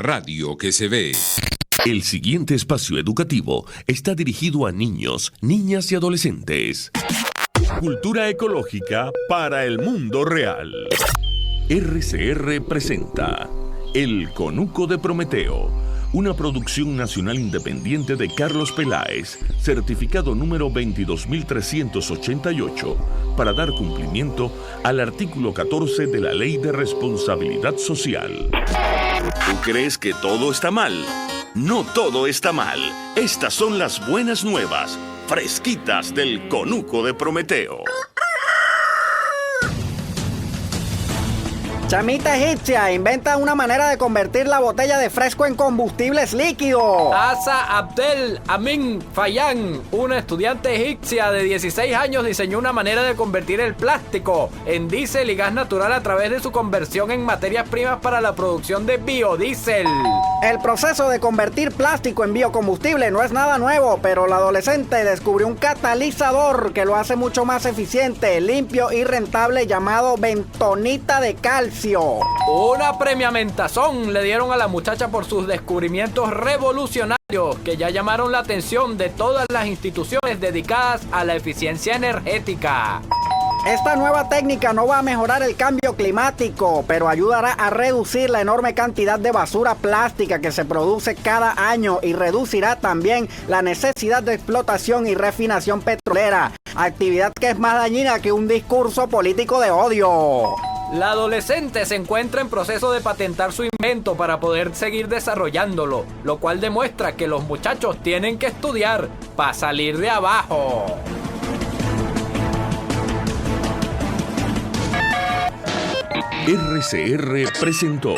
radio que se ve. El siguiente espacio educativo está dirigido a niños, niñas y adolescentes. Cultura ecológica para el mundo real. RCR presenta El Conuco de Prometeo, una producción nacional independiente de Carlos Peláez, certificado número 22388, para dar cumplimiento al artículo 14 de la Ley de Responsabilidad Social. ¿Tú crees que todo está mal? No todo está mal. Estas son las buenas nuevas, fresquitas del Conuco de Prometeo. Chamita egipcia inventa una manera de convertir la botella de fresco en combustibles líquidos. Asa Abdel Amin Fayan, una estudiante egipcia de 16 años, diseñó una manera de convertir el plástico en diésel y gas natural a través de su conversión en materias primas para la producción de biodiesel. El proceso de convertir plástico en biocombustible no es nada nuevo, pero la adolescente descubrió un catalizador que lo hace mucho más eficiente, limpio y rentable, llamado bentonita de calcio. Una premiamentazón le dieron a la muchacha por sus descubrimientos revolucionarios que ya llamaron la atención de todas las instituciones dedicadas a la eficiencia energética. Esta nueva técnica no va a mejorar el cambio climático, pero ayudará a reducir la enorme cantidad de basura plástica que se produce cada año y reducirá también la necesidad de explotación y refinación petrolera, actividad que es más dañina que un discurso político de odio. La adolescente se encuentra en proceso de patentar su invento para poder seguir desarrollándolo, lo cual demuestra que los muchachos tienen que estudiar para salir de abajo. RCR presentó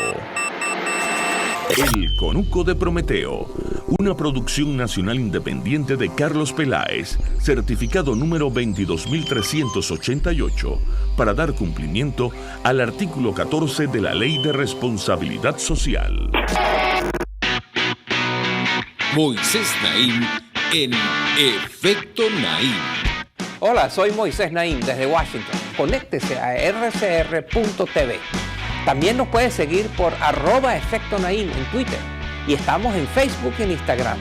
El Conuco de Prometeo, una producción nacional independiente de Carlos Peláez, certificado número 22388, para dar cumplimiento al artículo 14 de la Ley de Responsabilidad Social. Moisés Naim en Efecto Naim. Hola, soy Moisés Naim desde Washington. Conéctese a rcr.tv. También nos puede seguir por @Efecto Naim en Twitter. Y estamos en Facebook y en Instagram.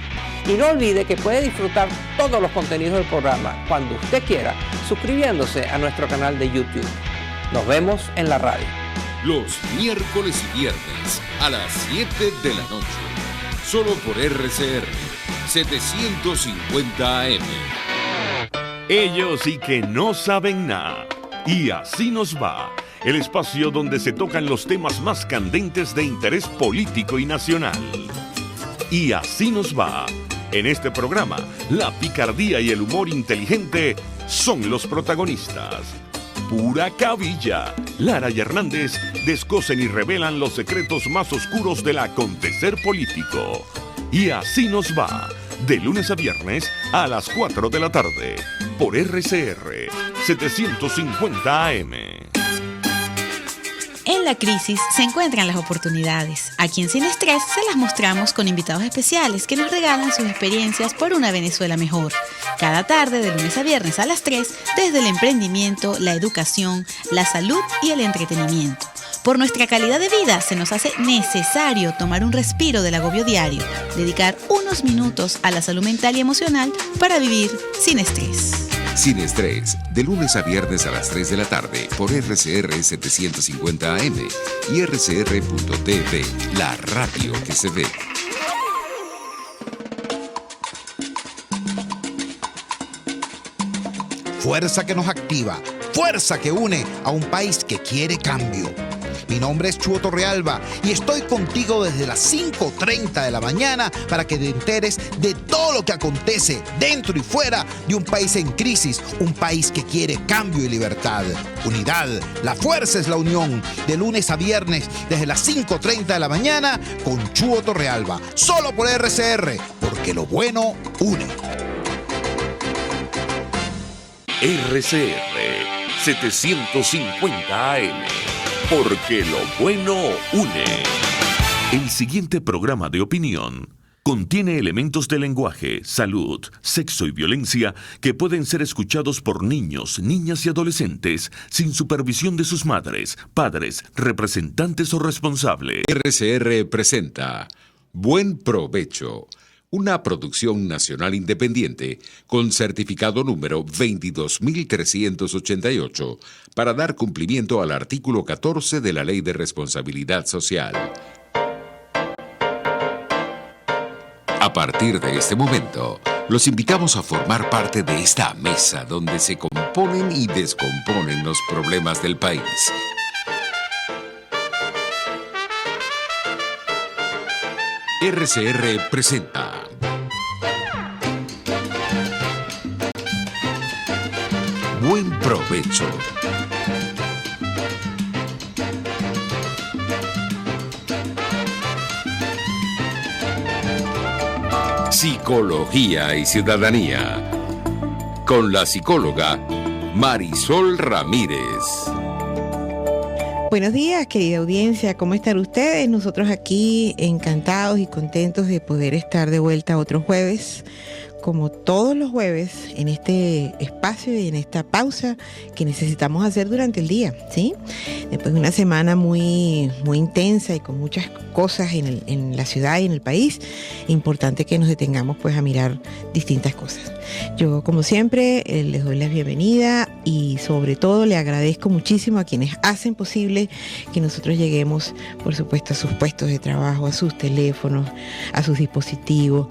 Y no olvide que puede disfrutar todos los contenidos del programa cuando usted quiera, suscribiéndose a nuestro canal de YouTube. Nos vemos en la radio. Los miércoles y viernes a las 7 de la noche. Solo por RCR 750 AM. Ellos sí que no saben nada. Y así nos va. El espacio donde se tocan los temas más candentes de interés político y nacional. Y así nos va. En este programa, la picardía y el humor inteligente son los protagonistas. Pura cabilla. Lara y Hernández descosen y revelan los secretos más oscuros del acontecer político. Y así nos va. De lunes a viernes a las 4 de la tarde. Por RCR 750 AM. En la crisis se encuentran las oportunidades. Aquí en Sin Estrés se las mostramos con invitados especiales que nos regalan sus experiencias por una Venezuela mejor. Cada tarde, de lunes a viernes a las 3, desde el emprendimiento, la educación, la salud y el entretenimiento. Por nuestra calidad de vida se nos hace necesario tomar un respiro del agobio diario, dedicar unos minutos a la salud mental y emocional para vivir sin estrés. Sin Estrés, de lunes a viernes a las 3 de la tarde por RCR 750 AM y RCR.tv, la radio que se ve. Fuerza que nos activa, fuerza que une a un país que quiere cambio. Mi nombre es Chuo Torrealba y estoy contigo desde las 5:30 de la mañana para que te enteres de todo lo que acontece dentro y fuera de un país en crisis, un país que quiere cambio y libertad. Unidad, la fuerza es la unión. De lunes a viernes desde las 5:30 de la mañana con Chuo Torrealba. Solo por RCR, porque lo bueno une. RCR 750 AM. Porque lo bueno une. El siguiente programa de opinión contiene elementos de lenguaje, salud, sexo y violencia que pueden ser escuchados por niños, niñas y adolescentes sin supervisión de sus madres, padres, representantes o responsables. RCR presenta Buen Provecho, una producción nacional independiente con certificado número 22388 para dar cumplimiento al artículo 14 de la Ley de Responsabilidad Social. A partir de este momento, los invitamos a formar parte de esta mesa donde se componen y descomponen los problemas del país. RCR presenta Buen Provecho. Psicología y Ciudadanía, con la psicóloga Marisol Ramírez. Buenos días, querida audiencia, ¿cómo están ustedes? Nosotros aquí encantados y contentos de poder estar de vuelta otro jueves, como todos los jueves, en este espacio y en esta pausa que necesitamos hacer durante el día, ¿sí? Después de una semana muy intensa y con muchas cosas en la ciudad y en el país, importante que nos detengamos pues a mirar distintas cosas. Yo, como siempre, les doy la bienvenida y sobre todo le agradezco muchísimo a quienes hacen posible que nosotros lleguemos, por supuesto, a sus puestos de trabajo, a sus teléfonos, a sus dispositivos.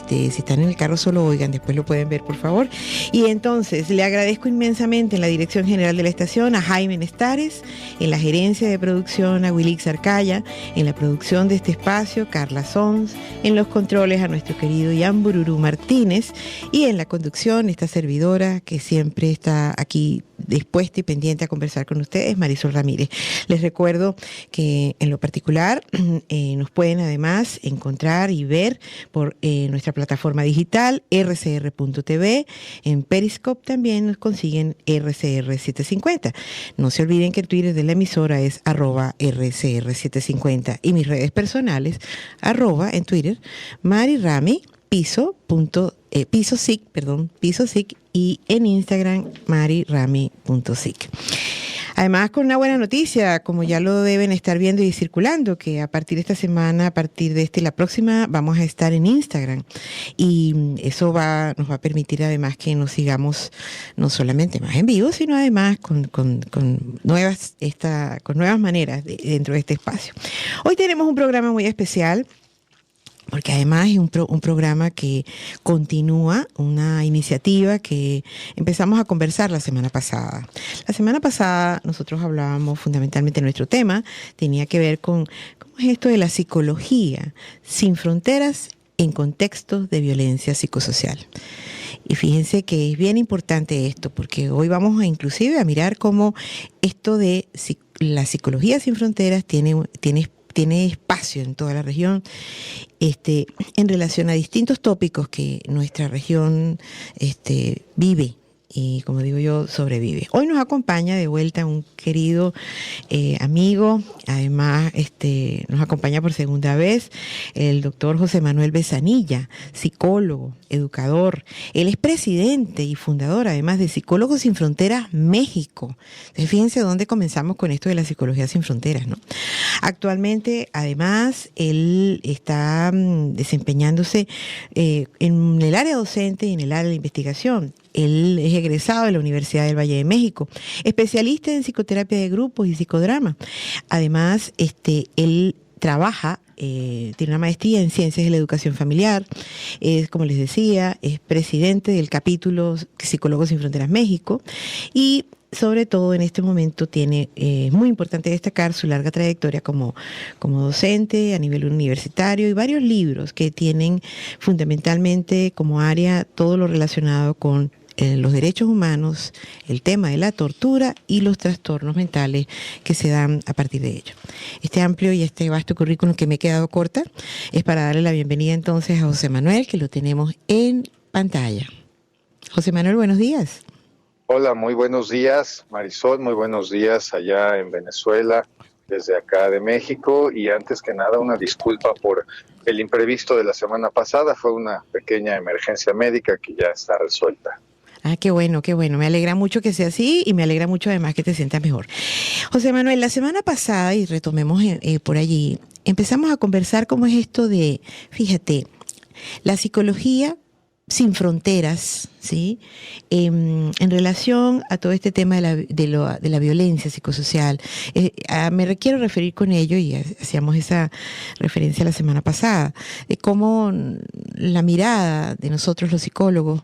Si están en el carro solo oigan, después lo pueden ver, por favor. Y entonces le agradezco inmensamente en la dirección general de la estación a Jaime Nestares, en la gerencia de producción a Wilix Arcaya, en la producción de este espacio Carla Sons, en los controles a nuestro querido Ian Bururu Martínez y en la conducción esta servidora que siempre está aquí dispuesta y pendiente a conversar con ustedes, Marisol Ramírez. Les recuerdo que en lo particular nos pueden además encontrar y ver por nuestra plataforma digital rcr.tv, en Periscope también nos consiguen RCR750. No se olviden que el Twitter de la emisora es @RCR750 y mis redes personales, en Twitter, marirami, piso sic, y en Instagram marirami.sic. Además, con una buena noticia, como ya lo deben estar viendo y circulando, que a partir de esta semana, a partir de la próxima, vamos a estar en Instagram. Y eso nos va a permitir además que nos sigamos no solamente más en vivo, sino además con nuevas maneras dentro de este espacio. Hoy tenemos un programa muy especial, porque además es un programa que continúa una iniciativa que empezamos a conversar la semana pasada. La semana pasada nosotros hablábamos fundamentalmente, nuestro tema tenía que ver con cómo es esto de la psicología sin fronteras en contextos de violencia psicosocial. Y fíjense que es bien importante esto, porque hoy vamos inclusive a mirar cómo esto de la psicología sin fronteras tiene espacio en toda la región, en relación a distintos tópicos que nuestra región vive y, como digo yo, sobrevive. Hoy nos acompaña de vuelta un querido amigo, además nos acompaña por segunda vez el doctor José Manuel Besanilla, psicólogo, educador. Él es presidente y fundador, además, de Psicólogos Sin Fronteras México. Entonces, fíjense dónde comenzamos con esto de la psicología sin fronteras, ¿no? Actualmente, además, él está desempeñándose en el área docente y en el área de investigación. Él es egresado de la Universidad del Valle de México, especialista en psicoterapia de grupos y psicodrama. Además, él trabaja, tiene una maestría en Ciencias de la Educación Familiar, como les decía, es presidente del capítulo Psicólogos Sin Fronteras México y sobre todo en este momento es muy importante destacar su larga trayectoria como docente a nivel universitario y varios libros que tienen fundamentalmente como área todo lo relacionado con los derechos humanos, el tema de la tortura y los trastornos mentales que se dan a partir de ello. Este amplio y vasto currículum, que me he quedado corta, es para darle la bienvenida entonces a José Manuel, que lo tenemos en pantalla. José Manuel, buenos días. Hola, muy buenos días, Marisol, muy buenos días allá en Venezuela. desde acá de México, y antes que nada una disculpa por el imprevisto de la semana pasada. Fue una pequeña emergencia médica que ya está resuelta. Ah, qué bueno, qué bueno. Me alegra mucho que sea así y me alegra mucho además que te sientas mejor. José Manuel, la semana pasada, y retomemos por allí, empezamos a conversar cómo es esto de, fíjate, la psicología sin fronteras, ¿sí? En relación a todo este tema de la violencia psicosocial. Me quiero referir con ello, y hacíamos esa referencia la semana pasada, de cómo la mirada de nosotros los psicólogos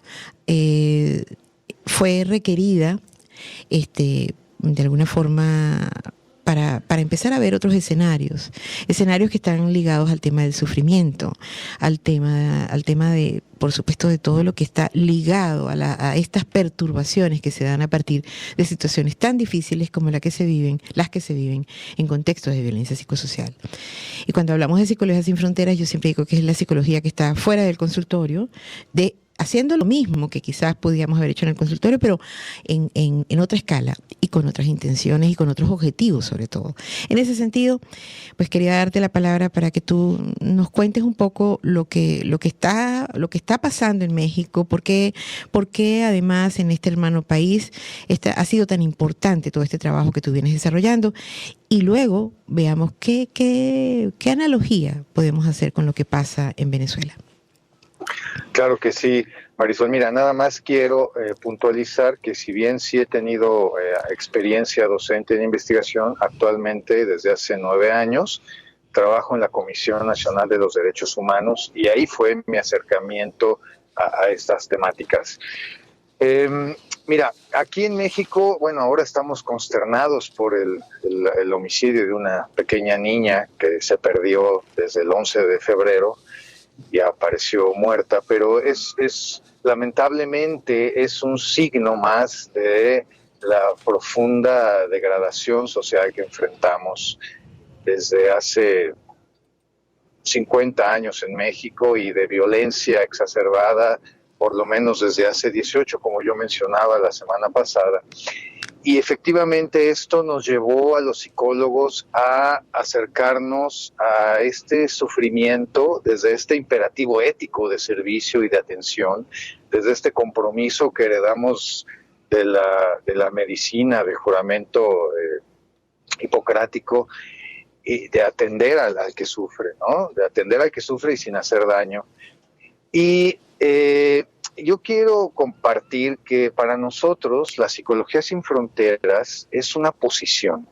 fue requerida, de alguna forma, para empezar a ver otros escenarios que están ligados al tema del sufrimiento, al tema de, por supuesto, de todo lo que está ligado a estas perturbaciones que se dan a partir de situaciones tan difíciles como las que se viven en contextos de violencia psicosocial. Y cuando hablamos de Psicología Sin Fronteras, yo siempre digo que es la psicología que está fuera del consultorio, haciendo lo mismo que quizás podíamos haber hecho en el consultorio, pero en otra escala y con otras intenciones y con otros objetivos, sobre todo. En ese sentido, pues quería darte la palabra para que tú nos cuentes un poco lo que está pasando en México, por qué además en este hermano país ha sido tan importante todo este trabajo que tú vienes desarrollando, y luego veamos qué analogía podemos hacer con lo que pasa en Venezuela. Claro que sí, Marisol. Mira, nada más quiero puntualizar que si bien sí he tenido experiencia docente en investigación, actualmente desde hace 9 años trabajo en la Comisión Nacional de los Derechos Humanos, y ahí fue mi acercamiento a estas temáticas. Mira, aquí en México, bueno, ahora estamos consternados por el homicidio de una pequeña niña que se perdió desde el 11 de febrero. Y apareció muerta, pero lamentablemente es un signo más de la profunda degradación social que enfrentamos desde hace 50 años en México, y de violencia exacerbada por lo menos desde hace 18, como yo mencionaba la semana pasada. Y efectivamente esto nos llevó a los psicólogos a acercarnos a este sufrimiento desde este imperativo ético de servicio y de atención, desde este compromiso que heredamos de la medicina, del juramento hipocrático, y de atender al que sufre, ¿no? De atender al que sufre y sin hacer daño. Y yo quiero compartir que para nosotros la Psicología Sin Fronteras es una posición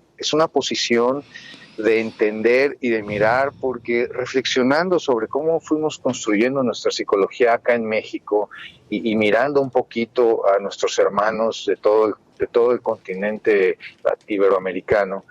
de entender y de mirar, porque reflexionando sobre cómo fuimos construyendo nuestra psicología acá en México y mirando un poquito a nuestros hermanos de todo el continente iberoamericano,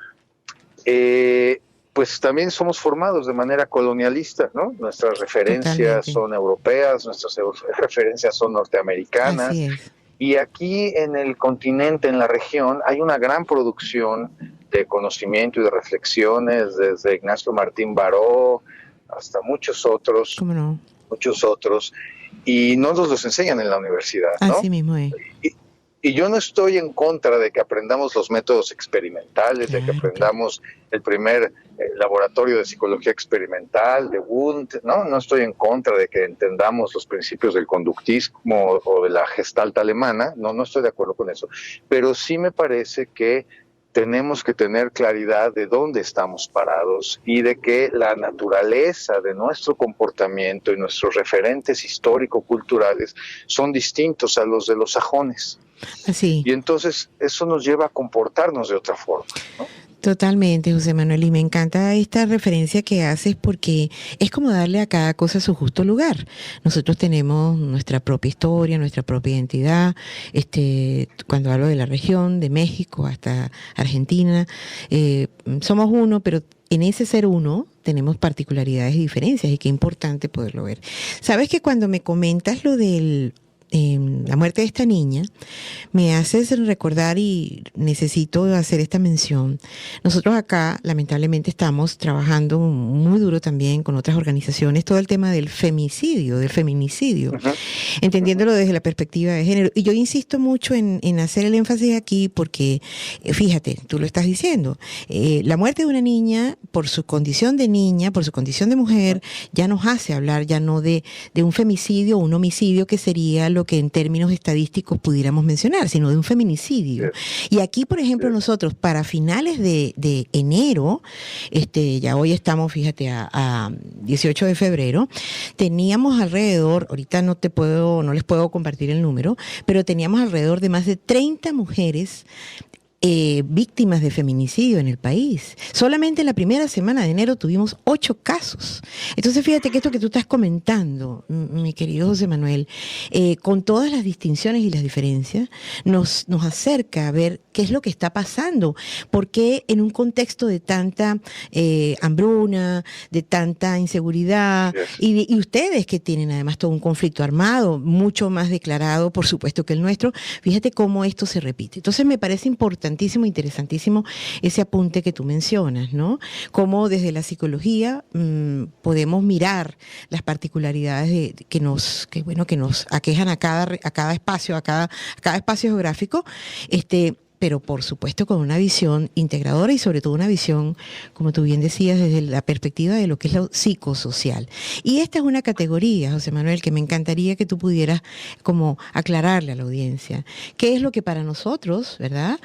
pues también somos formados de manera colonialista, ¿no? Nuestras referencias son europeas, nuestras referencias son norteamericanas. Así es. Y aquí en el continente, en la región, hay una gran producción de conocimiento y de reflexiones, desde Ignacio Martín Baró hasta muchos otros. ¿Cómo no? Muchos otros. Y no nos los enseñan en la universidad, ¿no? Así mismo es. Y yo no estoy en contra de que aprendamos los métodos experimentales, de que aprendamos el primer laboratorio de psicología experimental de Wundt, ¿no? No estoy en contra de que entendamos los principios del conductismo o de la Gestalt alemana, no estoy de acuerdo con eso. Pero sí me parece que tenemos que tener claridad de dónde estamos parados y de que la naturaleza de nuestro comportamiento y nuestros referentes histórico-culturales son distintos a los de los sajones. Así. Y entonces eso nos lleva a comportarnos de otra forma, ¿no? Totalmente, José Manuel, y me encanta esta referencia que haces, porque es como darle a cada cosa su justo lugar. Nosotros tenemos nuestra propia historia, nuestra propia identidad. Cuando hablo de la región, de México hasta Argentina, somos uno, pero en ese ser uno tenemos particularidades y diferencias, y qué importante poderlo ver. Sabes que cuando me comentas lo del la muerte de esta niña, me haces recordar y necesito hacer esta mención. Nosotros acá, lamentablemente, estamos trabajando muy duro también con otras organizaciones, todo el tema del feminicidio, entendiéndolo desde la perspectiva de género. Y yo insisto mucho en hacer el énfasis aquí porque, fíjate, tú lo estás diciendo, la muerte de una niña, por su condición de niña, por su condición de mujer, ya nos hace hablar ya no de un femicidio o un homicidio, que sería lo que en términos estadísticos pudiéramos mencionar, sino de un feminicidio. Y aquí, por ejemplo, nosotros para finales de enero, ya hoy estamos, fíjate, a 18 de febrero, teníamos alrededor, ahorita no les puedo compartir el número, pero teníamos alrededor de más de 30 mujeres víctimas de feminicidio en el país. Solamente en la primera semana de enero tuvimos 8 casos. Entonces, fíjate que esto que tú estás comentando, mi querido José Manuel, con todas las distinciones y las diferencias, nos acerca a ver qué es lo que está pasando. Porque en un contexto de tanta hambruna, de tanta inseguridad, y ustedes que tienen además todo un conflicto armado, mucho más declarado, por supuesto, que el nuestro, fíjate cómo esto se repite. Entonces, me parece importantísimo, interesantísimo ese apunte que tú mencionas, ¿no? Cómo desde la psicología podemos mirar las particularidades que nos aquejan a cada espacio, a cada espacio geográfico, pero por supuesto con una visión integradora y sobre todo una visión, como tú bien decías, desde la perspectiva de lo que es lo psicosocial. Y esta es una categoría, José Manuel, que me encantaría que tú pudieras como aclararle a la audiencia. ¿Qué es lo que para nosotros, verdad,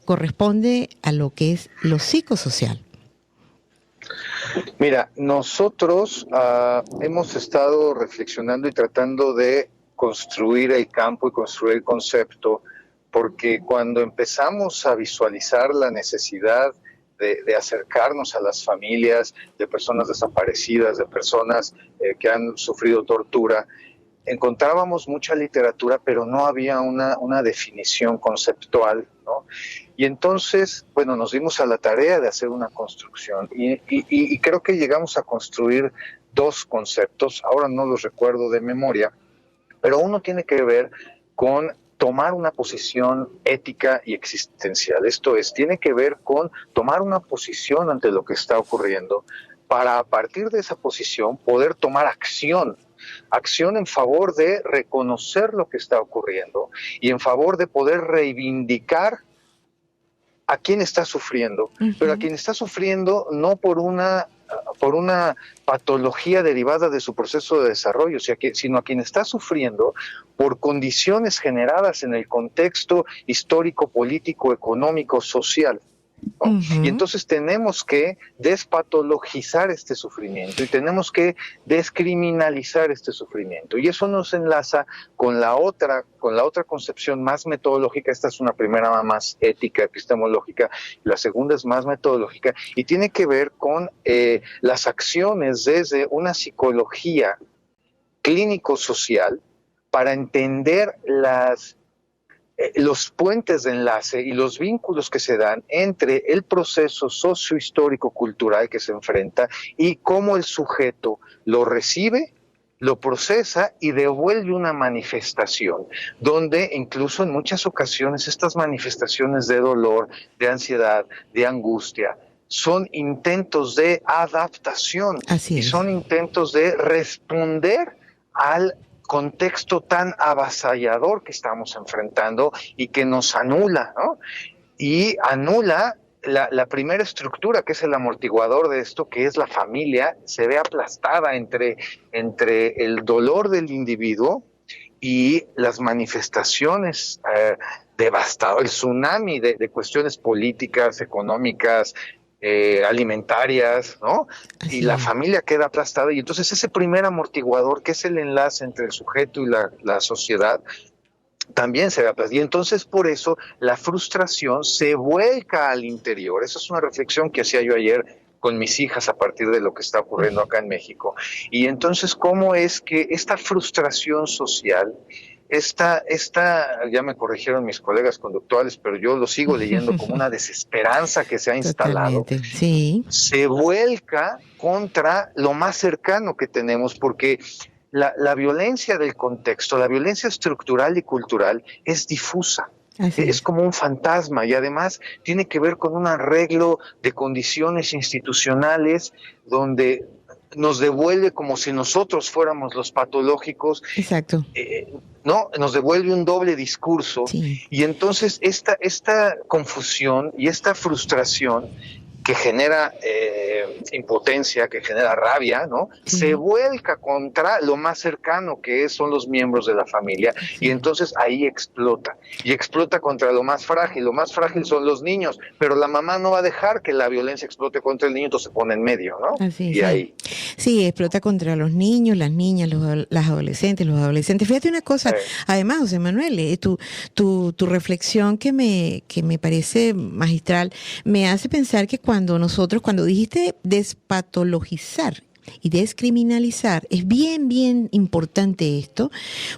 corresponde a lo que es lo psicosocial? Mira, nosotros hemos estado reflexionando y tratando de construir el campo y construir el concepto, porque cuando empezamos a visualizar la necesidad de acercarnos a las familias de personas desaparecidas, de personas que han sufrido tortura, encontrábamos mucha literatura, pero no había una definición conceptual, ¿no? Y entonces, bueno, nos dimos a la tarea de hacer una construcción y creo que llegamos a construir 2 conceptos, ahora no los recuerdo de memoria, pero uno tiene que ver con tomar una posición ética y existencial. Esto es, tiene que ver con tomar una posición ante lo que está ocurriendo para, a partir de esa posición, poder tomar acción en favor de reconocer lo que está ocurriendo y en favor de poder reivindicar a quien está sufriendo, pero a quien está sufriendo no por una patología derivada de su proceso de desarrollo, sino a quien está sufriendo por condiciones generadas en el contexto histórico, político, económico, social, ¿no? Y entonces tenemos que despatologizar este sufrimiento y tenemos que descriminalizar este sufrimiento. Y eso nos enlaza con la otra concepción más metodológica. Esta es una primera más ética, epistemológica, y la segunda es más metodológica y tiene que ver con las acciones desde una psicología clínico-social para entender los puentes de enlace y los vínculos que se dan entre el proceso sociohistórico-cultural que se enfrenta y cómo el sujeto lo recibe, lo procesa y devuelve una manifestación, donde incluso en muchas ocasiones estas manifestaciones de dolor, de ansiedad, de angustia, son intentos de adaptación y son intentos de responder al contexto tan avasallador que estamos enfrentando y que nos anula, ¿no? Y anula la primera estructura, que es el amortiguador de esto, que es la familia, se ve aplastada entre el dolor del individuo y las manifestaciones devastadoras, el tsunami de cuestiones políticas, económicas, alimentarias, ¿no? Así y la familia queda aplastada, y entonces ese primer amortiguador, que es el enlace entre el sujeto y la sociedad, también se ve aplastado. Y entonces por eso la frustración se vuelca al interior. Esa es una reflexión que hacía yo ayer con mis hijas a partir de lo que está ocurriendo acá en México. Y entonces, ¿cómo es que esta frustración social, esta, ya me corrigieron mis colegas conductuales, pero yo lo sigo leyendo como una desesperanza que se ha instalado, sí, se vuelca contra lo más cercano que tenemos, porque la violencia del contexto, la violencia estructural y cultural es difusa. Es como un fantasma y además tiene que ver con un arreglo de condiciones institucionales donde nos devuelve como si nosotros fuéramos los patológicos. Exacto. ¿No? Nos devuelve un doble discurso. Sí. Y entonces esta confusión y esta frustración que genera impotencia, que genera rabia, ¿no? Sí. Se vuelca contra lo más cercano que son los miembros de la familia, Sí. y entonces ahí explota, y explota contra lo más frágil son los niños, pero la mamá no va a dejar que la violencia explote contra el niño, entonces se pone en medio, ¿no? Así, y sí. ahí. Sí, explota contra los niños, las niñas, las adolescentes, los adolescentes. Fíjate una cosa, además, José Manuel, tu reflexión que me parece magistral, me hace pensar que cuando dijiste despatologizar y descriminalizar, es bien importante esto,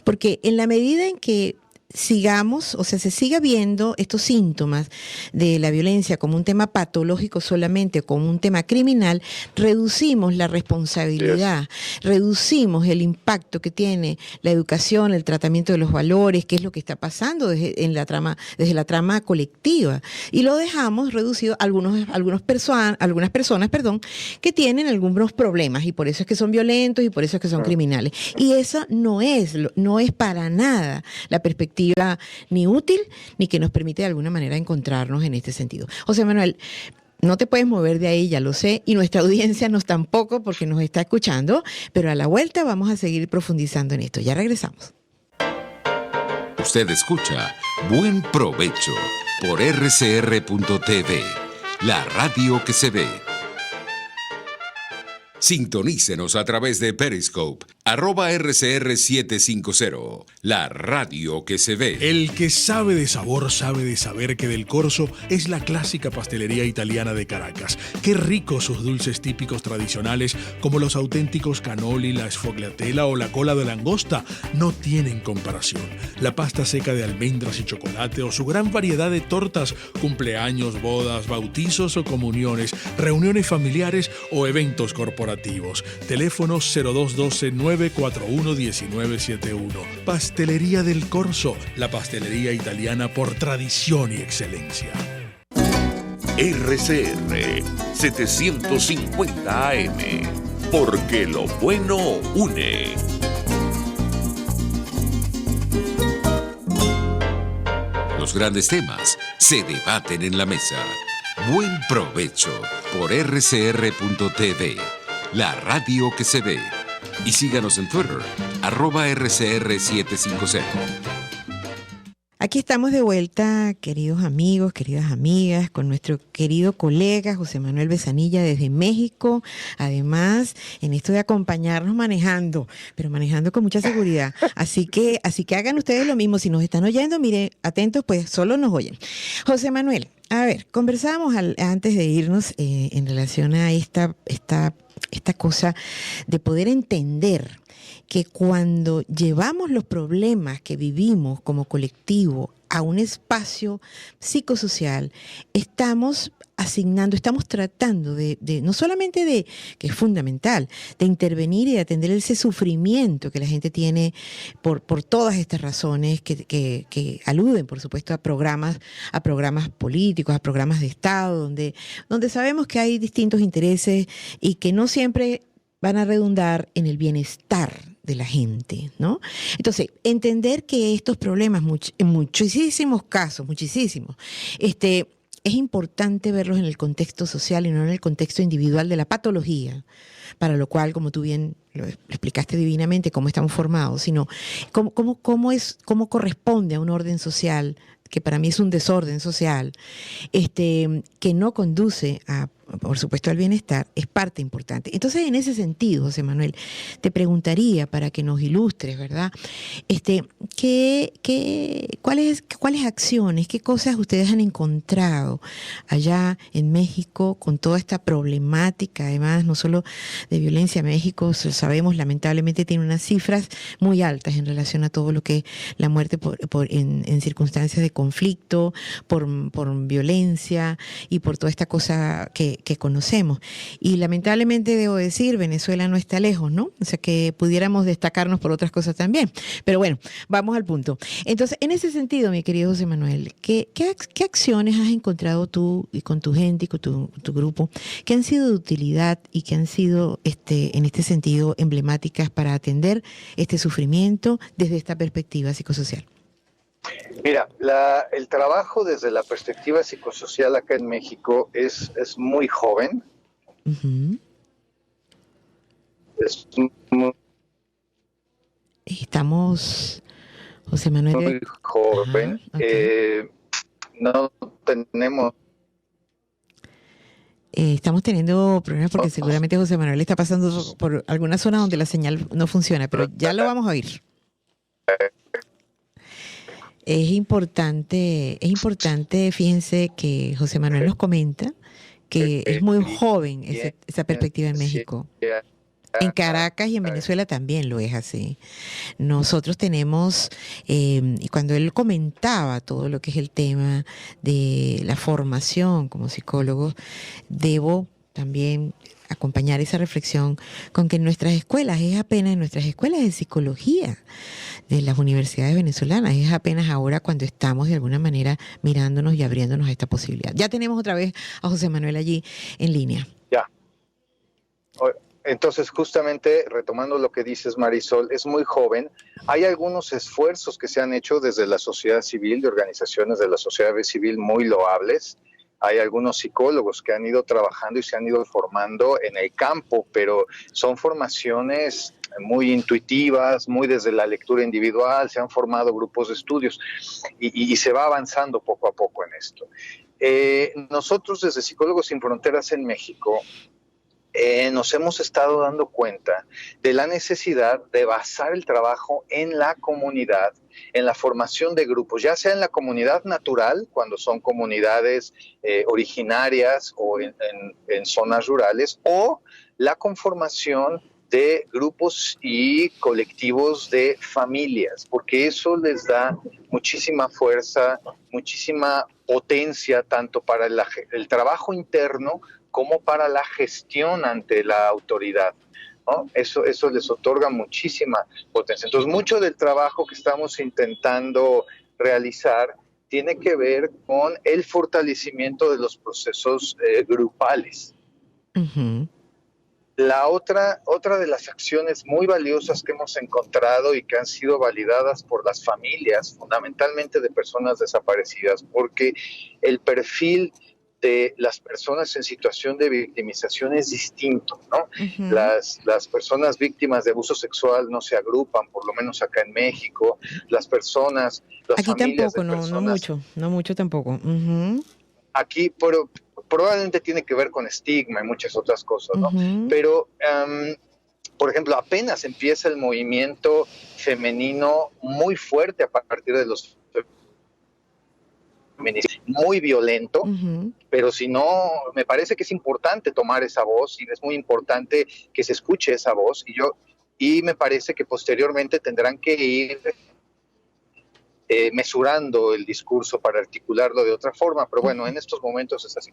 porque en la medida en que se siga viendo estos síntomas de la violencia como un tema patológico solamente, como un tema criminal, reducimos la responsabilidad, reducimos el impacto que tiene la educación, el tratamiento de los valores, que es lo que está pasando desde la trama colectiva, y lo dejamos reducido a algunas personas, que tienen algunos problemas, y por eso es que son violentos y por eso es que son criminales. Y eso no es para nada la perspectiva ni útil, ni que nos permite de alguna manera encontrarnos en este sentido. José Manuel, no te puedes mover de ahí, ya lo sé, y nuestra audiencia no tampoco, porque nos está escuchando, pero a la vuelta vamos a seguir profundizando en esto. Ya regresamos. Usted escucha Buen Provecho por rcr.tv, la radio que se ve. Sintonícenos a través de Periscope, @RCR750, la radio que se ve. El que sabe de sabor sabe de saber que Del Corso es la clásica pastelería italiana de Caracas. Qué ricos sus dulces típicos tradicionales, como los auténticos cannoli, la sfogliatella o la cola de langosta, no tienen comparación. La pasta seca de almendras y chocolate o su gran variedad de tortas, cumpleaños, bodas, bautizos o comuniones, reuniones familiares o eventos corporativos. Teléfonos 0212-941-1971. Pastelería Del Corso, la pastelería italiana por tradición y excelencia. RCR 750 AM, porque lo bueno une. Los grandes temas se debaten en la mesa. Buen Provecho por rcr.tv, la radio que se ve. Y síganos en Twitter, @RCR750. Aquí estamos de vuelta, queridos amigos, queridas amigas, con nuestro querido colega José Manuel Besanilla desde México. Además, en esto de acompañarnos manejando, pero manejando con mucha seguridad. Así que hagan ustedes lo mismo. Si nos están oyendo, mire, atentos, pues solo nos oyen. José Manuel, a ver, conversábamos antes de irnos en relación a esta cosa de poder entender que cuando llevamos los problemas que vivimos como colectivo a un espacio psicosocial, estamos tratando de no solamente de, que es fundamental, de intervenir y de atender ese sufrimiento que la gente tiene por todas estas razones que aluden, por supuesto, a programas políticos, a programas de Estado, donde sabemos que hay distintos intereses y que no siempre van a redundar en el bienestar de la gente, ¿no? Entonces, entender que estos problemas, en muchísimos casos, es importante verlos en el contexto social y no en el contexto individual de la patología, para lo cual, como tú bien lo explicaste divinamente, cómo estamos formados, sino cómo corresponde a un orden social, que para mí es un desorden social, que no conduce por supuesto, al bienestar, es parte importante. Entonces, en ese sentido, José Manuel, te preguntaría para que nos ilustres, ¿verdad? ¿Cuáles acciones, qué cosas ustedes han encontrado allá en México con toda esta problemática, además, no solo de violencia? México, sabemos, lamentablemente tiene unas cifras muy altas en relación a todo lo que es la muerte en circunstancias de conflicto, por violencia y por toda esta cosa que que conocemos. Y lamentablemente debo decir, Venezuela no está lejos, ¿no? O sea que pudiéramos destacarnos por otras cosas también. Pero bueno, vamos al punto. Entonces, en ese sentido, mi querido José Manuel, ¿qué acciones has encontrado tú y con tu gente y con tu grupo que han sido de utilidad y que han sido en este sentido emblemáticas para atender este sufrimiento desde esta perspectiva psicosocial? Mira, el trabajo desde la perspectiva psicosocial acá en México es muy joven. Uh-huh. Es muy, Estamos, José Manuel. Muy joven. Ajá, okay. No tenemos... Estamos teniendo problemas porque seguramente José Manuel está pasando por alguna zona donde la señal no funciona, pero ya lo vamos a oír. Es importante, fíjense que José Manuel nos comenta que es muy joven esa perspectiva en México. En Caracas y en Venezuela también lo es así. Nosotros tenemos, y cuando él comentaba todo lo que es el tema de la formación como psicólogo, debo también acompañar esa reflexión con que en nuestras escuelas, en nuestras escuelas de psicología de las universidades venezolanas, es apenas ahora cuando estamos de alguna manera mirándonos y abriéndonos a esta posibilidad. Ya tenemos otra vez a José Manuel allí en línea. Ya. Entonces, justamente retomando lo que dices, Marisol, es muy joven. Hay algunos esfuerzos que se han hecho desde la sociedad civil, de organizaciones de la sociedad civil muy loables. Hay algunos psicólogos que han ido trabajando y se han ido formando en el campo, pero son formaciones muy intuitivas, muy desde la lectura individual, se han formado grupos de estudios y se va avanzando poco a poco en esto. Nosotros desde Psicólogos Sin Fronteras en México nos hemos estado dando cuenta de la necesidad de basar el trabajo en la comunidad, en la formación de grupos, ya sea en la comunidad natural, cuando son comunidades originarias o en zonas rurales, o la conformación de grupos y colectivos de familias, porque eso les da muchísima fuerza, muchísima potencia, tanto para el trabajo interno como para la gestión ante la autoridad, ¿no? Eso les otorga muchísima potencia. Entonces, mucho del trabajo que estamos intentando realizar tiene que ver con el fortalecimiento de los procesos grupales. Uh-huh. La otra de las acciones muy valiosas que hemos encontrado y que han sido validadas por las familias, fundamentalmente de personas desaparecidas, porque el perfil de las personas en situación de victimización es distinto, ¿no? Uh-huh. Las personas víctimas de abuso sexual no se agrupan, por lo menos acá en México. Las familias tampoco, no mucho tampoco. Uh-huh. Aquí, pero probablemente tiene que ver con estigma y muchas otras cosas, ¿no? Uh-huh. Pero, por ejemplo, apenas empieza el movimiento femenino muy fuerte a partir de los muy violento, uh-huh. Pero si no, me parece que es importante tomar esa voz y es muy importante que se escuche esa voz y me parece que posteriormente tendrán que ir mesurando el discurso para articularlo de otra forma, pero bueno, en estos momentos es así.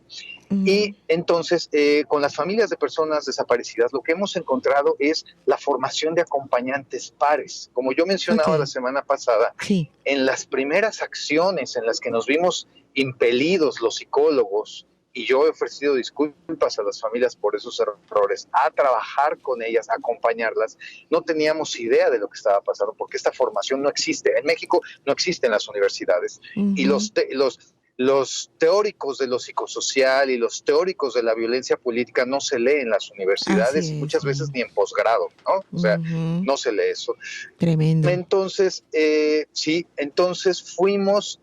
Uh-huh. Y entonces, con las familias de personas desaparecidas, lo que hemos encontrado es la formación de acompañantes pares. Como yo mencionaba la semana pasada, sí. En las primeras acciones en las que nos vimos impelidos los psicólogos, y yo he ofrecido disculpas a las familias por esos errores, a trabajar con ellas, a acompañarlas. No teníamos idea de lo que estaba pasando, porque esta formación no existe. En México no existe en las universidades. Uh-huh. Y los teóricos de lo psicosocial y los teóricos de la violencia política no se leen en las universidades, muchas veces ni en posgrado, ¿no? O sea, uh-huh. No se lee eso. Tremendo. Entonces, entonces fuimos...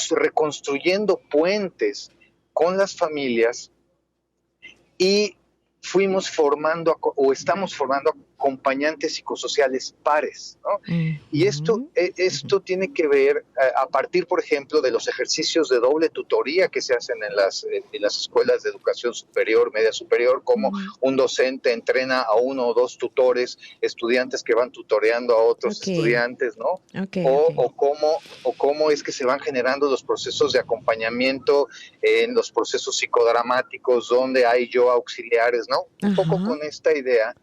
reconstruyendo puentes con las familias y fuimos formando o estamos formando acompañantes psicosociales pares, ¿no? Y esto tiene que ver a partir, por ejemplo, de los ejercicios de doble tutoría que se hacen en las escuelas de educación superior, media superior, como un docente entrena a uno o dos tutores, estudiantes que van tutoreando a otros estudiantes, ¿no? O cómo es que se van generando los procesos de acompañamiento en los procesos psicodramáticos donde hay yo auxiliares, ¿no? Un poco con esta idea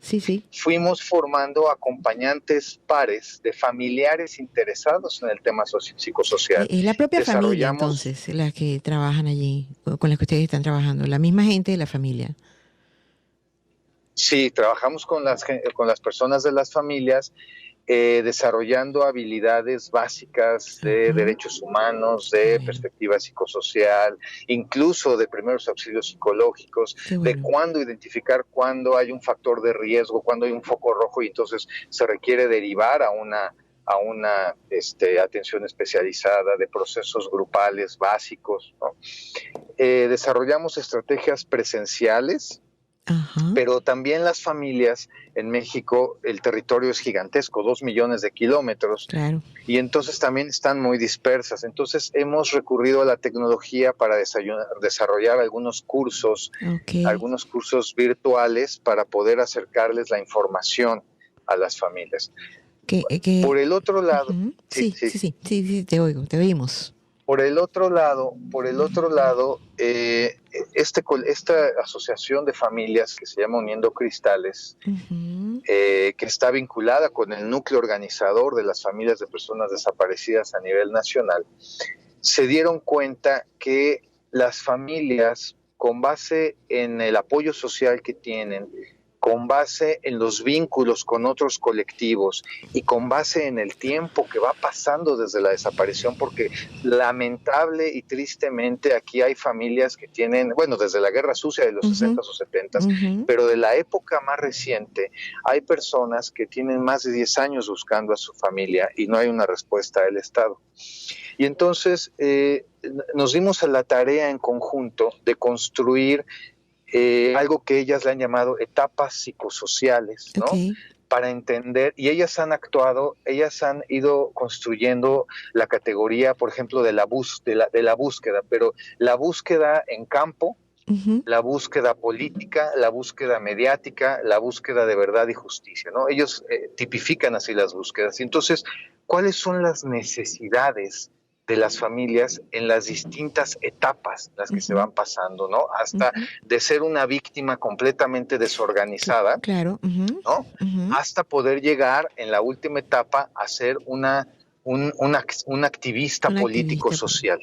fuimos formando acompañantes pares de familiares interesados en el tema psicosocial. Es la propia familia, entonces, las que trabajan allí, con las que ustedes están trabajando, la misma gente de la familia. Sí, trabajamos con las personas de las familias, desarrollando habilidades básicas de derechos humanos, de perspectiva psicosocial, incluso de primeros auxilios psicológicos, de cuándo identificar cuándo hay un factor de riesgo, cuándo hay un foco rojo y entonces se requiere derivar a una atención especializada, de procesos grupales básicos, ¿no? Desarrollamos estrategias presenciales. Pero también las familias en México, el territorio es gigantesco, 2 millones de kilómetros, y entonces también están muy dispersas. Entonces hemos recurrido a la tecnología para desarrollar algunos cursos virtuales para poder acercarles la información a las familias. Por el otro lado, sí, te oigo, te oímos. Por el otro lado, esta asociación de familias que se llama Uniendo Cristales, que está vinculada con el núcleo organizador de las familias de personas desaparecidas a nivel nacional, se dieron cuenta que las familias, con base en el apoyo social que tienen, con base en los vínculos con otros colectivos y con base en el tiempo que va pasando desde la desaparición, porque lamentable y tristemente aquí hay familias que tienen, desde la Guerra Sucia de los 60s o 70s, pero de la época más reciente, hay personas que tienen más de 10 años buscando a su familia y no hay una respuesta del Estado. Y entonces nos dimos a la tarea en conjunto de construir algo que ellas le han llamado etapas psicosociales, ¿no? Para entender, y ellas han ido construyendo la categoría, por ejemplo, de la búsqueda, pero la búsqueda en campo, la búsqueda política, la búsqueda mediática, la búsqueda de verdad y justicia, ¿no? Ellos tipifican así las búsquedas. Y entonces, ¿cuáles son las necesidades de las familias en las distintas etapas en las que se van pasando, ¿no? Hasta de ser una víctima completamente desorganizada, ¿no? Hasta poder llegar en la última etapa a ser un activista político-social.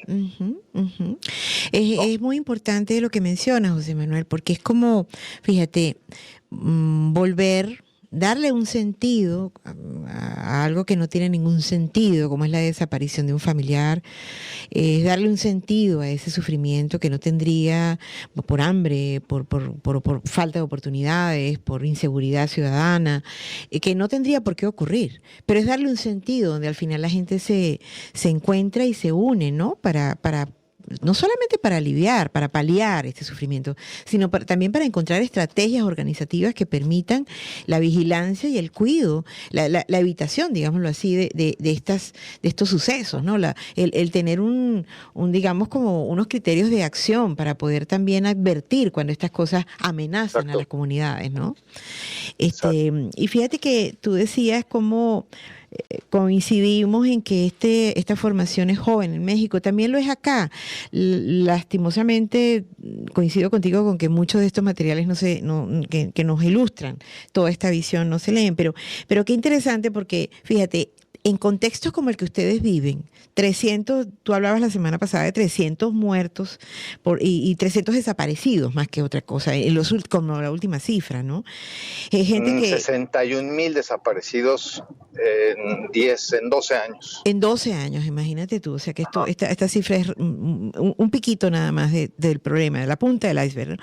Es muy importante lo que mencionas, José Manuel, porque es como, fíjate, darle un sentido a algo que no tiene ningún sentido, como es la desaparición de un familiar, darle un sentido a ese sufrimiento que no tendría por hambre, por falta de oportunidades, por inseguridad ciudadana, que no tendría por qué ocurrir, pero es darle un sentido donde al final la gente se encuentra y se une, ¿no? Para no solamente para aliviar, para paliar este sufrimiento, sino también para encontrar estrategias organizativas que permitan la vigilancia y el cuidado, la evitación, digámoslo así, de estos sucesos, ¿no? El tener digamos, como unos criterios de acción para poder también advertir cuando estas cosas amenazan a las comunidades, ¿no? Y fíjate que tú decías cómo coincidimos en que esta formación es joven en México, también lo es acá. Lastimosamente coincido contigo con que muchos de estos materiales que nos ilustran toda esta visión no se leen, pero qué interesante, porque fíjate, en contextos como el que ustedes viven, 300, tú hablabas la semana pasada de 300 muertos y 300 desaparecidos más que otra cosa, como la última cifra, ¿no? Gente que 61,000 desaparecidos en 12 años. En 12 años, imagínate tú, o sea que esta cifra es un piquito nada más del problema, de la punta del iceberg, ¿no?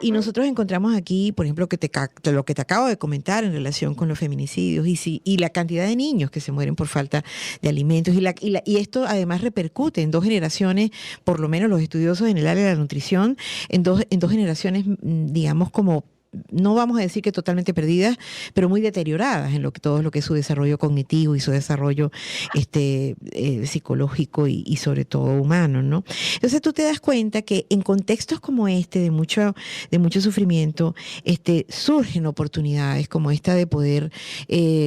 Y nosotros encontramos aquí, por ejemplo, lo que te acabo de comentar en relación con los feminicidios y la cantidad de niños que se mueren por falta de alimentos, y esto además repercute en 2 generaciones, por lo menos los estudiosos en el área de la nutrición, en dos generaciones, digamos, como no vamos a decir que totalmente perdidas, pero muy deterioradas en todo lo que es su desarrollo cognitivo y su desarrollo psicológico y sobre todo humano, ¿no? Entonces tú te das cuenta que en contextos como este, de mucho sufrimiento, surgen oportunidades como esta de poder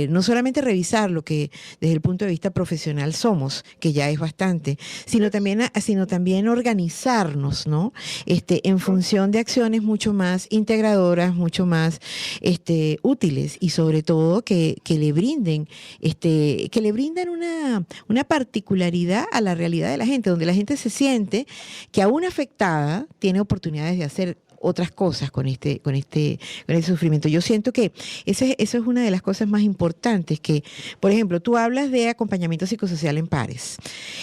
no solamente revisar lo que desde el punto de vista profesional somos, que ya es bastante, sino también organizarnos, ¿no? En función de acciones mucho más integradoras, mucho más útiles y sobre todo que le brinden una particularidad a la realidad de la gente, donde la gente se siente que aún afectada tiene oportunidades de hacer otras cosas con este sufrimiento. Yo siento que eso es una de las cosas más importantes, que, por ejemplo, tú hablas de acompañamiento psicosocial en pares.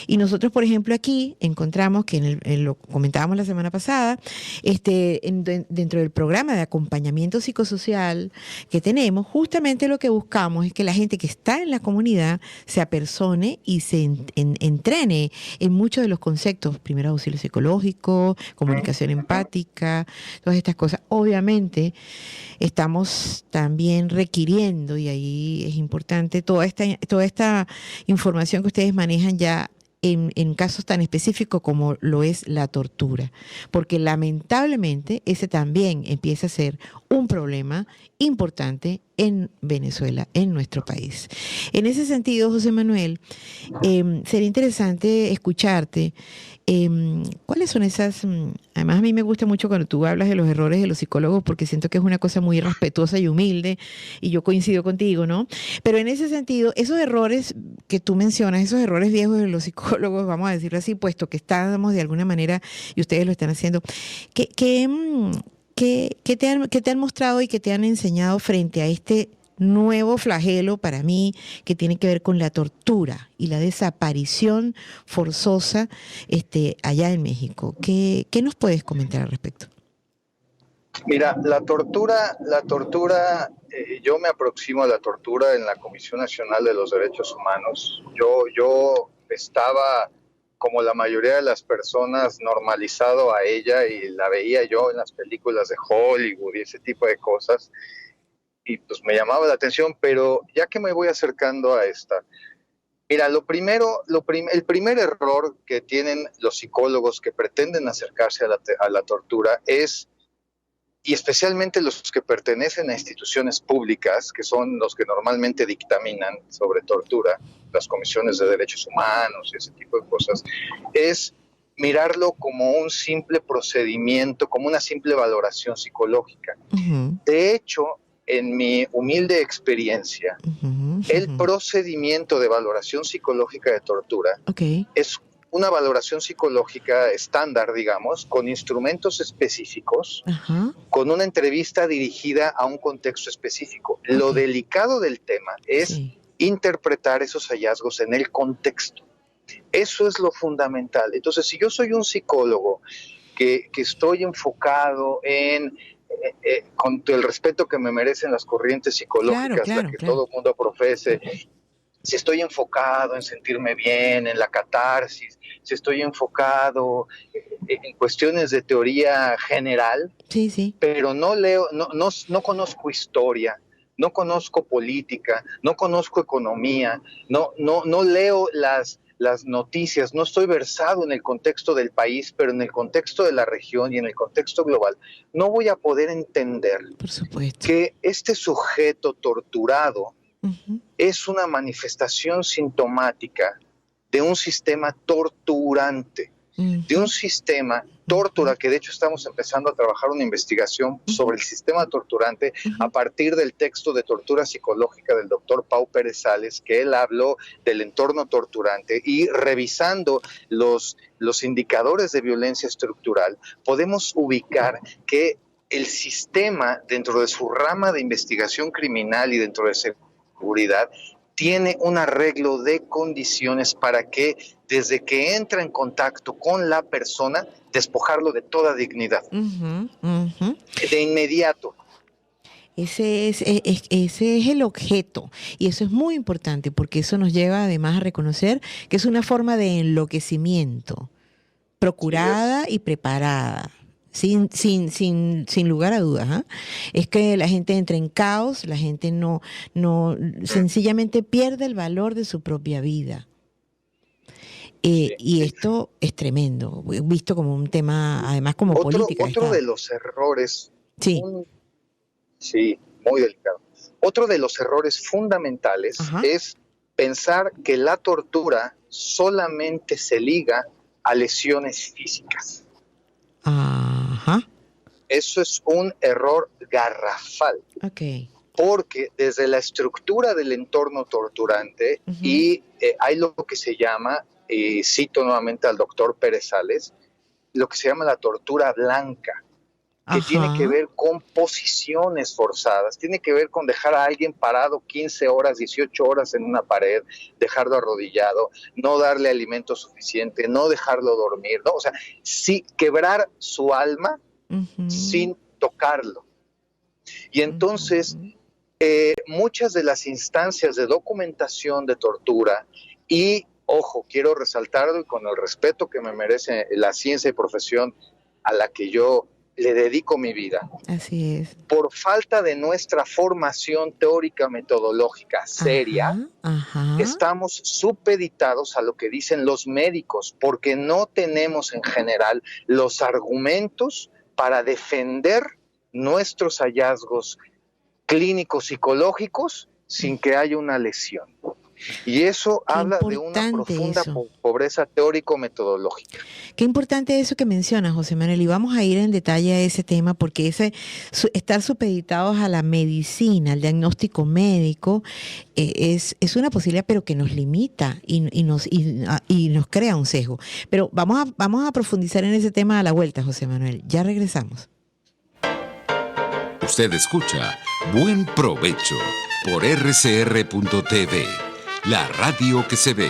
Y nosotros, por ejemplo, aquí encontramos que lo comentábamos la semana pasada, dentro del programa de acompañamiento psicosocial que tenemos, justamente lo que buscamos es que la gente que está en la comunidad se apersone y se entrene en muchos de los conceptos, primero auxilio psicológico, comunicación empática, todas estas cosas. Obviamente estamos también requiriendo, y ahí es importante, toda esta información que ustedes manejan ya en casos tan específicos como lo es la tortura, porque lamentablemente ese también empieza a ser un problema importante en Venezuela, en nuestro país. En ese sentido, José Manuel, sería interesante escucharte. ¿Cuáles son esas? Además, a mí me gusta mucho cuando tú hablas de los errores de los psicólogos, porque siento que es una cosa muy respetuosa y humilde, y yo coincido contigo, ¿no? Pero en ese sentido, esos errores que tú mencionas, esos errores viejos de los psicólogos, vamos a decirlo así, puesto que estamos de alguna manera, y ustedes lo están haciendo, ¿qué te han mostrado y qué te han enseñado frente a este nuevo flagelo para mí que tiene que ver con la tortura y la desaparición forzosa allá en México? ¿Qué nos puedes comentar al respecto? Mira, la tortura, yo me aproximo a la tortura en la Comisión Nacional de los Derechos Humanos. Yo estaba, como la mayoría de las personas, normalizado a ella, y la veía yo en las películas de Hollywood y ese tipo de cosas, y pues me llamaba la atención. Pero ya que me voy acercando a esta, mira, el primer error que tienen los psicólogos que pretenden acercarse a la tortura es, y especialmente los que pertenecen a instituciones públicas, que son los que normalmente dictaminan sobre tortura, las comisiones de derechos humanos y ese tipo de cosas, es mirarlo como un simple procedimiento, como una simple valoración psicológica. Uh-huh. De hecho, en mi humilde experiencia, el procedimiento de valoración psicológica de tortura es una valoración psicológica estándar, digamos, con instrumentos específicos, con una entrevista dirigida a un contexto específico. Lo delicado del tema es interpretar esos hallazgos en el contexto. Eso es lo fundamental. Entonces, si yo soy un psicólogo que estoy enfocado en con el respeto que me merecen las corrientes psicológicas, la que todo el mundo profese, si estoy enfocado en sentirme bien, en la catarsis, si estoy enfocado en cuestiones de teoría general, pero no leo, no conozco historia, no conozco política, no conozco economía, no leo las noticias, no estoy versado en el contexto del país, pero en el contexto de la región y en el contexto global, no voy a poder entender que este sujeto torturado es una manifestación sintomática de un sistema torturante, de un sistema tortura, que de hecho estamos empezando a trabajar una investigación sobre el sistema torturante a partir del texto de tortura psicológica del doctor Pau Pérez Sales, que él habló del entorno torturante, y revisando los indicadores de violencia estructural, podemos ubicar que el sistema, dentro de su rama de investigación criminal y dentro de seguridad, tiene un arreglo de condiciones para que, desde que entra en contacto con la persona, despojarlo de toda dignidad. De inmediato. Ese es el objeto, y eso es muy importante, porque eso nos lleva además a reconocer que es una forma de enloquecimiento procurada y preparada. sin lugar a dudas. ¿Ah? Es que la gente entra en caos, la gente no sencillamente pierde el valor de su propia vida. Y esto es tremendo, visto como un tema, además como política. Otro de los errores, sí, muy delicado. Otro de los errores fundamentales es pensar que la tortura solamente se liga a lesiones físicas. Eso es un error garrafal. Porque desde la estructura del entorno torturante y hay lo que se llama, cito nuevamente al doctor Pérez Sales, lo que se llama la tortura blanca, que tiene que ver con posiciones forzadas, tiene que ver con dejar a alguien parado 15 horas, 18 horas en una pared, dejarlo arrodillado, no darle alimento suficiente, no dejarlo dormir, ¿no? O sea, sí, quebrar su alma sin tocarlo. Y entonces, muchas de las instancias de documentación de tortura y, ojo, quiero resaltarlo y con el respeto que me merece la ciencia y profesión a la que yo le dedico mi vida. Así es. Por falta de nuestra formación teórica metodológica seria, estamos supeditados a lo que dicen los médicos, porque no tenemos en general los argumentos para defender nuestros hallazgos clínicos psicológicos sin que haya una lesión. Y eso habla de una profunda pobreza teórico-metodológica. Qué importante eso que mencionas, José Manuel, y vamos a ir en detalle a ese tema, porque estar supeditados a la medicina, al diagnóstico médico, es una posibilidad, pero que nos limita y nos crea un sesgo. Pero vamos a profundizar en ese tema a la vuelta, José Manuel. Ya regresamos. Usted escucha Buen Provecho por RCR.tv, la radio que se ve.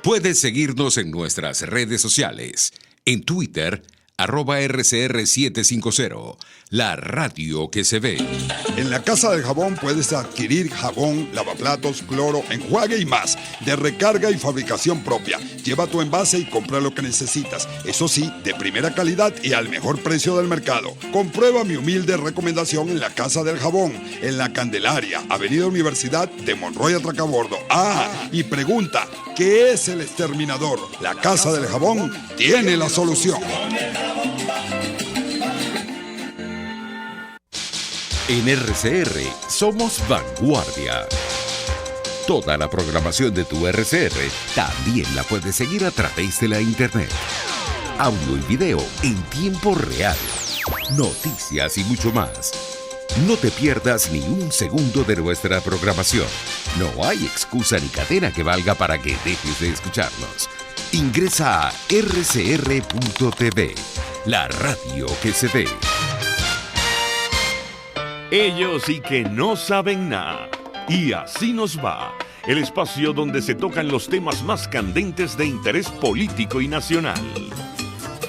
Puedes seguirnos en nuestras redes sociales. En Twitter, @RCR750, la radio que se ve. En la Casa del Jabón puedes adquirir jabón, lavaplatos, cloro, enjuague y más, de recarga y fabricación propia. Lleva tu envase y compra lo que necesitas. Eso sí, de primera calidad y al mejor precio del mercado. Comprueba mi humilde recomendación en la Casa del Jabón, en La Candelaria, Avenida Universidad de Monroy Atracabordo. Y pregunta, ¿qué es el exterminador? La Casa del Jabón tiene la solución. En RCR somos vanguardia. Toda la programación de tu RCR también la puedes seguir a través de la internet. Audio y video en tiempo real. Noticias y mucho más. No te pierdas ni un segundo de nuestra programación. No hay excusa ni cadena que valga para que dejes de escucharnos. Ingresa a rcr.tv, la radio que se ve. Ellos sí que no saben nada. Y así nos va. El espacio donde se tocan los temas más candentes de interés político y nacional.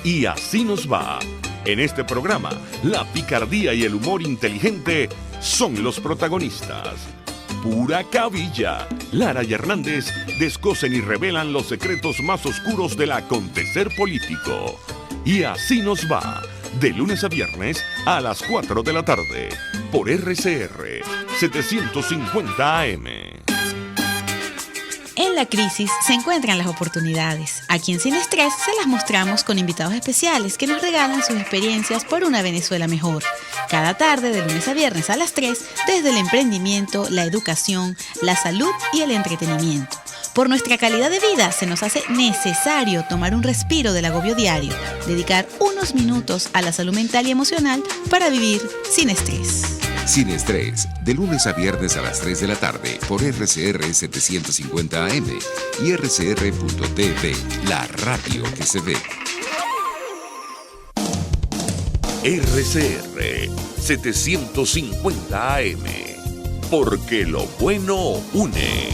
Y así nos va. En este programa, la picardía y el humor inteligente son los protagonistas. Pura cabilla. Lara y Hernández descosen y revelan los secretos más oscuros del acontecer político. Y así nos va. De lunes a viernes a las 4 de la tarde. Por RCR 750 AM. En la crisis se encuentran las oportunidades. Aquí en Sin Estrés se las mostramos con invitados especiales que nos regalan sus experiencias por una Venezuela mejor. Cada tarde, de lunes a viernes a las 3, desde el emprendimiento, la educación, la salud y el entretenimiento. Por nuestra calidad de vida se nos hace necesario tomar un respiro del agobio diario, dedicar unos minutos a la salud mental y emocional para vivir sin estrés. Sin Estrés, de lunes a viernes a las 3 de la tarde por RCR 750 AM y RCR.tv, la radio que se ve. RCR 750 AM, porque lo bueno une.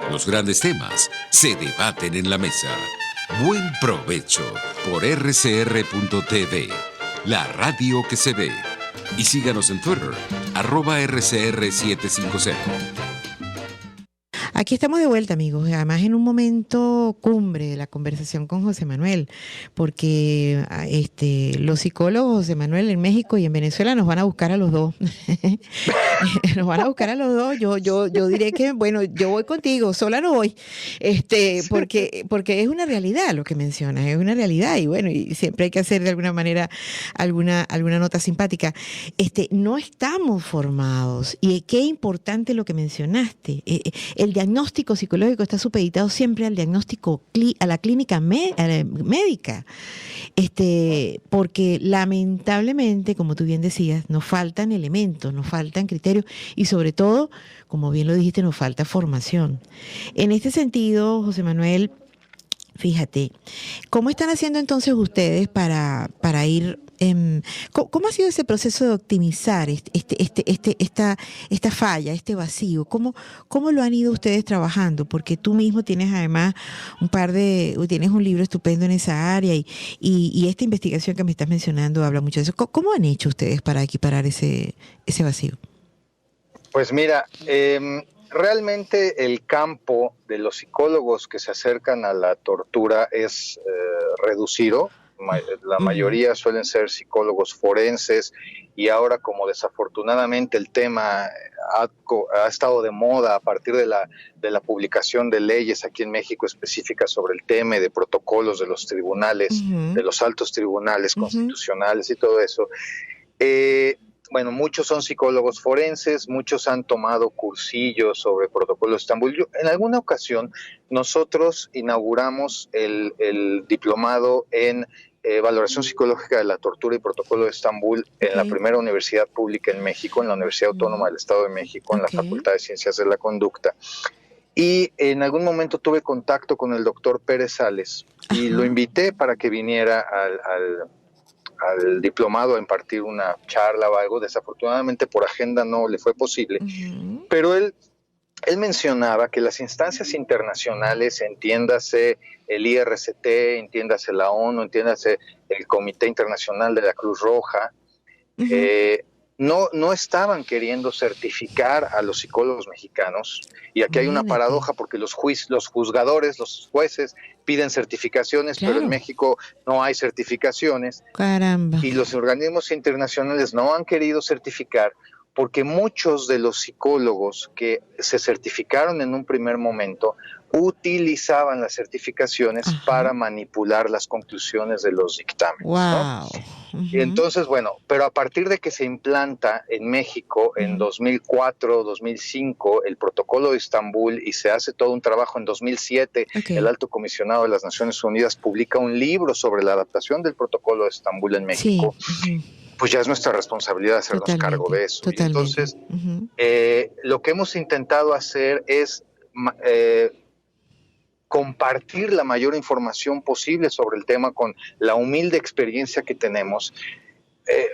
Los grandes temas se debaten en la mesa. Buen provecho por RCR.tv, la radio que se ve. Y síganos en Twitter, @RCR750. Aquí estamos de vuelta, amigos, además en un momento cumbre de la conversación con José Manuel, porque los psicólogos, José Manuel, en México y en Venezuela nos van a buscar a los dos. Nos van a buscar a los dos. Yo diré que, bueno, yo voy contigo, sola no voy, porque es una realidad lo que mencionas, es una realidad, y bueno, y siempre hay que hacer de alguna manera alguna nota simpática. No estamos formados, y qué importante lo que mencionaste. El diagnóstico psicológico está supeditado siempre al diagnóstico, a la clínica médica, porque lamentablemente, como tú bien decías, nos faltan elementos, nos faltan criterios y sobre todo, como bien lo dijiste, nos falta formación. En este sentido, José Manuel, fíjate, ¿cómo están haciendo entonces ustedes para ir? ¿Cómo ha sido ese proceso de optimizar esta falla, este vacío? ¿Cómo lo han ido ustedes trabajando? Porque tú mismo tienes además tienes un libro estupendo en esa área y esta investigación que me estás mencionando habla mucho de eso. ¿Cómo han hecho ustedes para equiparar ese vacío? Pues mira, realmente el campo de los psicólogos que se acercan a la tortura es reducido. La mayoría suelen ser psicólogos forenses, y ahora, como desafortunadamente el tema ha estado de moda a partir de la publicación de leyes aquí en México específicas sobre el tema, de protocolos de los tribunales, de los altos tribunales constitucionales y todo eso, bueno, muchos son psicólogos forenses, muchos han tomado cursillos sobre protocolo de Estambul. En alguna ocasión nosotros inauguramos el diplomado en valoración psicológica de la tortura y protocolo de Estambul en la primera universidad pública en México, en la Universidad Autónoma del Estado de México, en la Facultad de Ciencias de la Conducta. Y en algún momento tuve contacto con el doctor Pérez Sales y lo invité para que viniera al diplomado a impartir una charla o algo. Desafortunadamente por agenda no le fue posible, pero él mencionaba que las instancias internacionales, entiéndase el IRCT, entiéndase la ONU, entiéndase el Comité Internacional de la Cruz Roja, no estaban queriendo certificar a los psicólogos mexicanos. Y aquí hay una paradoja, porque los juzgadores, los jueces piden certificaciones, pero en México no hay certificaciones. Caramba. Y los organismos internacionales no han querido certificar, porque muchos de los psicólogos que se certificaron en un primer momento utilizaban las certificaciones para manipular las conclusiones de los dictámenes. Wow. ¿No? Y entonces, bueno, pero a partir de que se implanta en México en 2004, 2005 el protocolo de Estambul, y se hace todo un trabajo en 2007, el Alto Comisionado de las Naciones Unidas publica un libro sobre la adaptación del protocolo de Estambul en México. Pues ya es nuestra responsabilidad hacernos cargo de eso. Y entonces, lo que hemos intentado hacer es compartir la mayor información posible sobre el tema con la humilde experiencia que tenemos.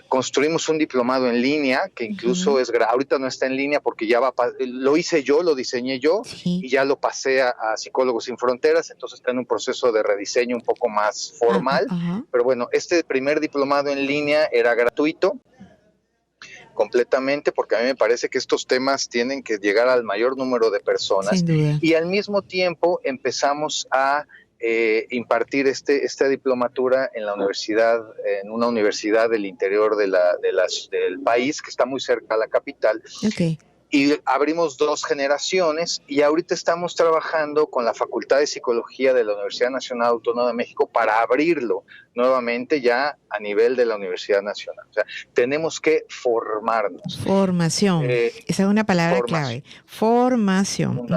Construimos un diplomado en línea, que incluso ahorita no está en línea porque ya lo hice yo, lo diseñé yo, y ya lo pasé a Psicólogos Sin Fronteras, entonces está en un proceso de rediseño un poco más formal, pero bueno, este primer diplomado en línea era gratuito completamente, porque a mí me parece que estos temas tienen que llegar al mayor número de personas, y al mismo tiempo empezamos a impartir esta diplomatura en una universidad del interior del país, que está muy cerca a la capital. Y abrimos 2 generaciones, y ahorita estamos trabajando con la Facultad de Psicología de la Universidad Nacional Autónoma de México para abrirlo nuevamente ya a nivel de la Universidad Nacional. O sea, tenemos que formarnos. Formación. Esa es una palabra clave. Formación.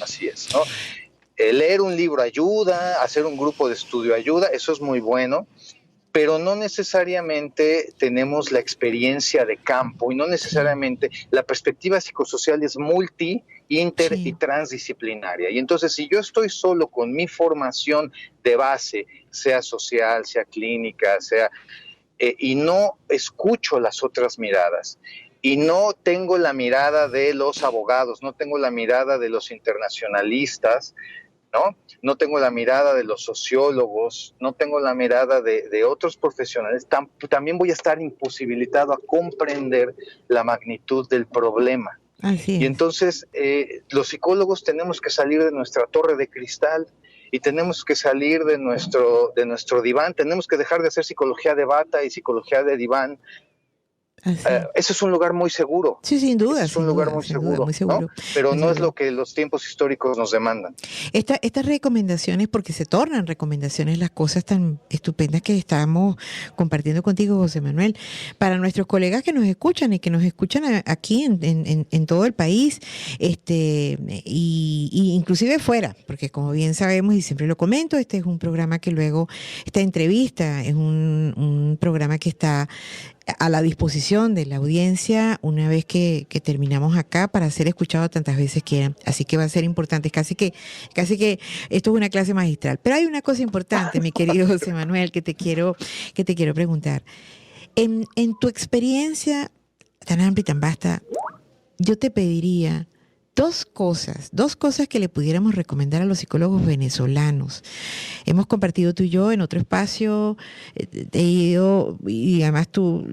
Así es, ¿no? Leer un libro ayuda, hacer un grupo de estudio ayuda, eso es muy bueno, pero no necesariamente tenemos la experiencia de campo, y no necesariamente la perspectiva psicosocial es inter y transdisciplinaria. Y entonces, si yo estoy solo con mi formación de base, sea social, sea clínica, y no escucho las otras miradas, y no tengo la mirada de los abogados, no tengo la mirada de los internacionalistas, no tengo la mirada de los sociólogos, no tengo la mirada de otros profesionales, también voy a estar imposibilitado a comprender la magnitud del problema. Así es. Y entonces los psicólogos tenemos que salir de nuestra torre de cristal y tenemos que salir de nuestro diván, tenemos que dejar de hacer psicología de bata y psicología de diván. Ese es un lugar muy seguro. Sí, sin duda. Es un lugar muy seguro, ¿no? Pero no es lo que los tiempos históricos nos demandan. Estas recomendaciones, porque se tornan recomendaciones las cosas tan estupendas que estamos compartiendo contigo, José Manuel, para nuestros colegas que nos escuchan y que nos escuchan aquí en todo el país, y inclusive fuera, porque como bien sabemos y siempre lo comento, este es un programa que luego, esta entrevista es un programa que está a la disposición de la audiencia una vez que terminamos acá para ser escuchado tantas veces quieran. Así que va a ser importante, casi que esto es una clase magistral. Pero hay una cosa importante, mi querido José Manuel, que te quiero preguntar. En tu experiencia tan amplia y tan vasta, yo te pediría dos cosas que le pudiéramos recomendar a los psicólogos venezolanos. Hemos compartido tú y yo en otro espacio, he ido, y además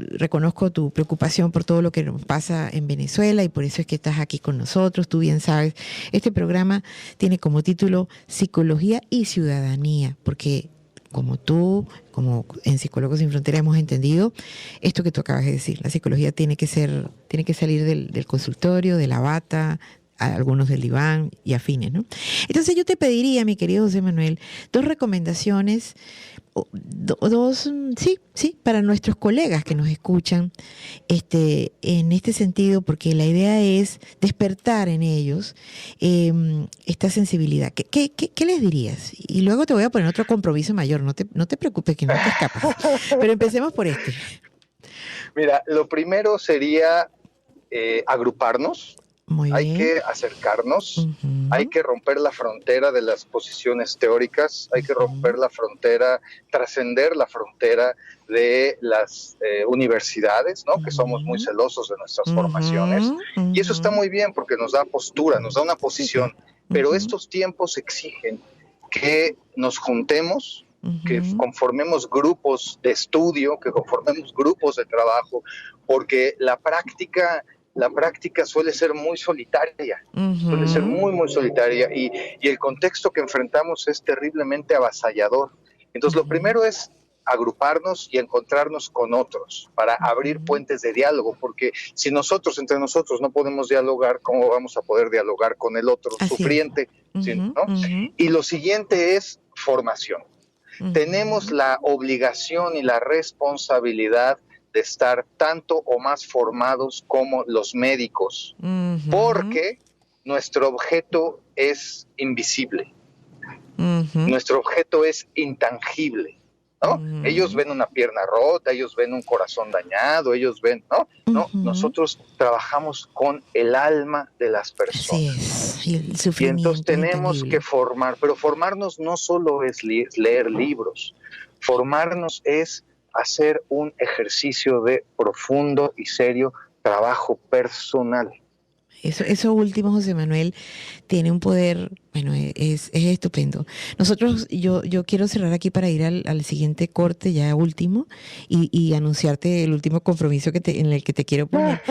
reconozco tu preocupación por todo lo que nos pasa en Venezuela y por eso es que estás aquí con nosotros. Tú bien sabes, este programa tiene como título Psicología y Ciudadanía, porque como en Psicólogos Sin Fronteras hemos entendido esto que tú acabas de decir. La psicología tiene que salir del consultorio, de la bata, a algunos del diván y afines, ¿no? Entonces yo te pediría, mi querido José Manuel, dos recomendaciones, para nuestros colegas que nos escuchan, en este sentido, porque la idea es despertar en ellos esta sensibilidad. ¿Qué les dirías? Y luego te voy a poner otro compromiso mayor, no te preocupes que no te escapas. Pero empecemos por este. Mira, lo primero sería agruparnos. Hay que acercarnos, hay que romper la frontera de las posiciones teóricas, hay que romper la frontera, trascender la frontera de las universidades, ¿no? Que somos muy celosos de nuestras formaciones, y eso está muy bien porque nos da postura, nos da una posición, pero estos tiempos exigen que nos juntemos, que conformemos grupos de estudio, que conformemos grupos de trabajo, porque la práctica suele ser muy solitaria, suele ser muy, muy solitaria, y el contexto que enfrentamos es terriblemente avasallador. Entonces, lo primero es agruparnos y encontrarnos con otros para abrir puentes de diálogo, porque si nosotros, entre nosotros, no podemos dialogar, ¿cómo vamos a poder dialogar con el otro sufriente? ¿Sí, no? Y lo siguiente es formación. Tenemos la obligación y la responsabilidad de estar tanto o más formados como los médicos, porque nuestro objeto es invisible, nuestro objeto es intangible, ¿no? Ellos ven una pierna rota, ellos ven un corazón dañado, ellos ven, ¿no? Nosotros trabajamos con el alma de las personas. Así es. Y entonces tenemos que formar, pero formarnos no solo es leer libros, formarnos es hacer un ejercicio de profundo y serio trabajo personal. Eso último, José Manuel, tiene un poder, bueno, es estupendo. Nosotros, yo quiero cerrar aquí para ir al siguiente corte, ya último, y anunciarte el último compromiso en el que te quiero poner.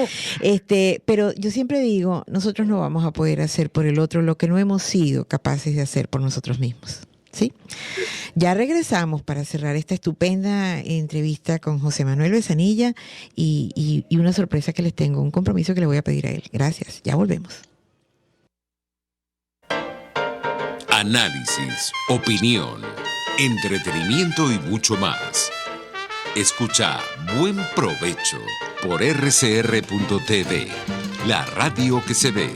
Pero yo siempre digo, nosotros no vamos a poder hacer por el otro lo que no hemos sido capaces de hacer por nosotros mismos. ¿Sí? Ya regresamos para cerrar esta estupenda entrevista con José Manuel Besanilla y una sorpresa que les tengo, un compromiso que le voy a pedir a él. Gracias, ya volvemos. Análisis, opinión, entretenimiento y mucho más. Escucha Buen Provecho por RCR.tv, la radio que se ve.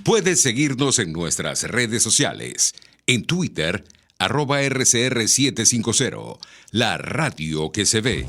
Puedes seguirnos en nuestras redes sociales. En Twitter, @RCR750, la radio que se ve.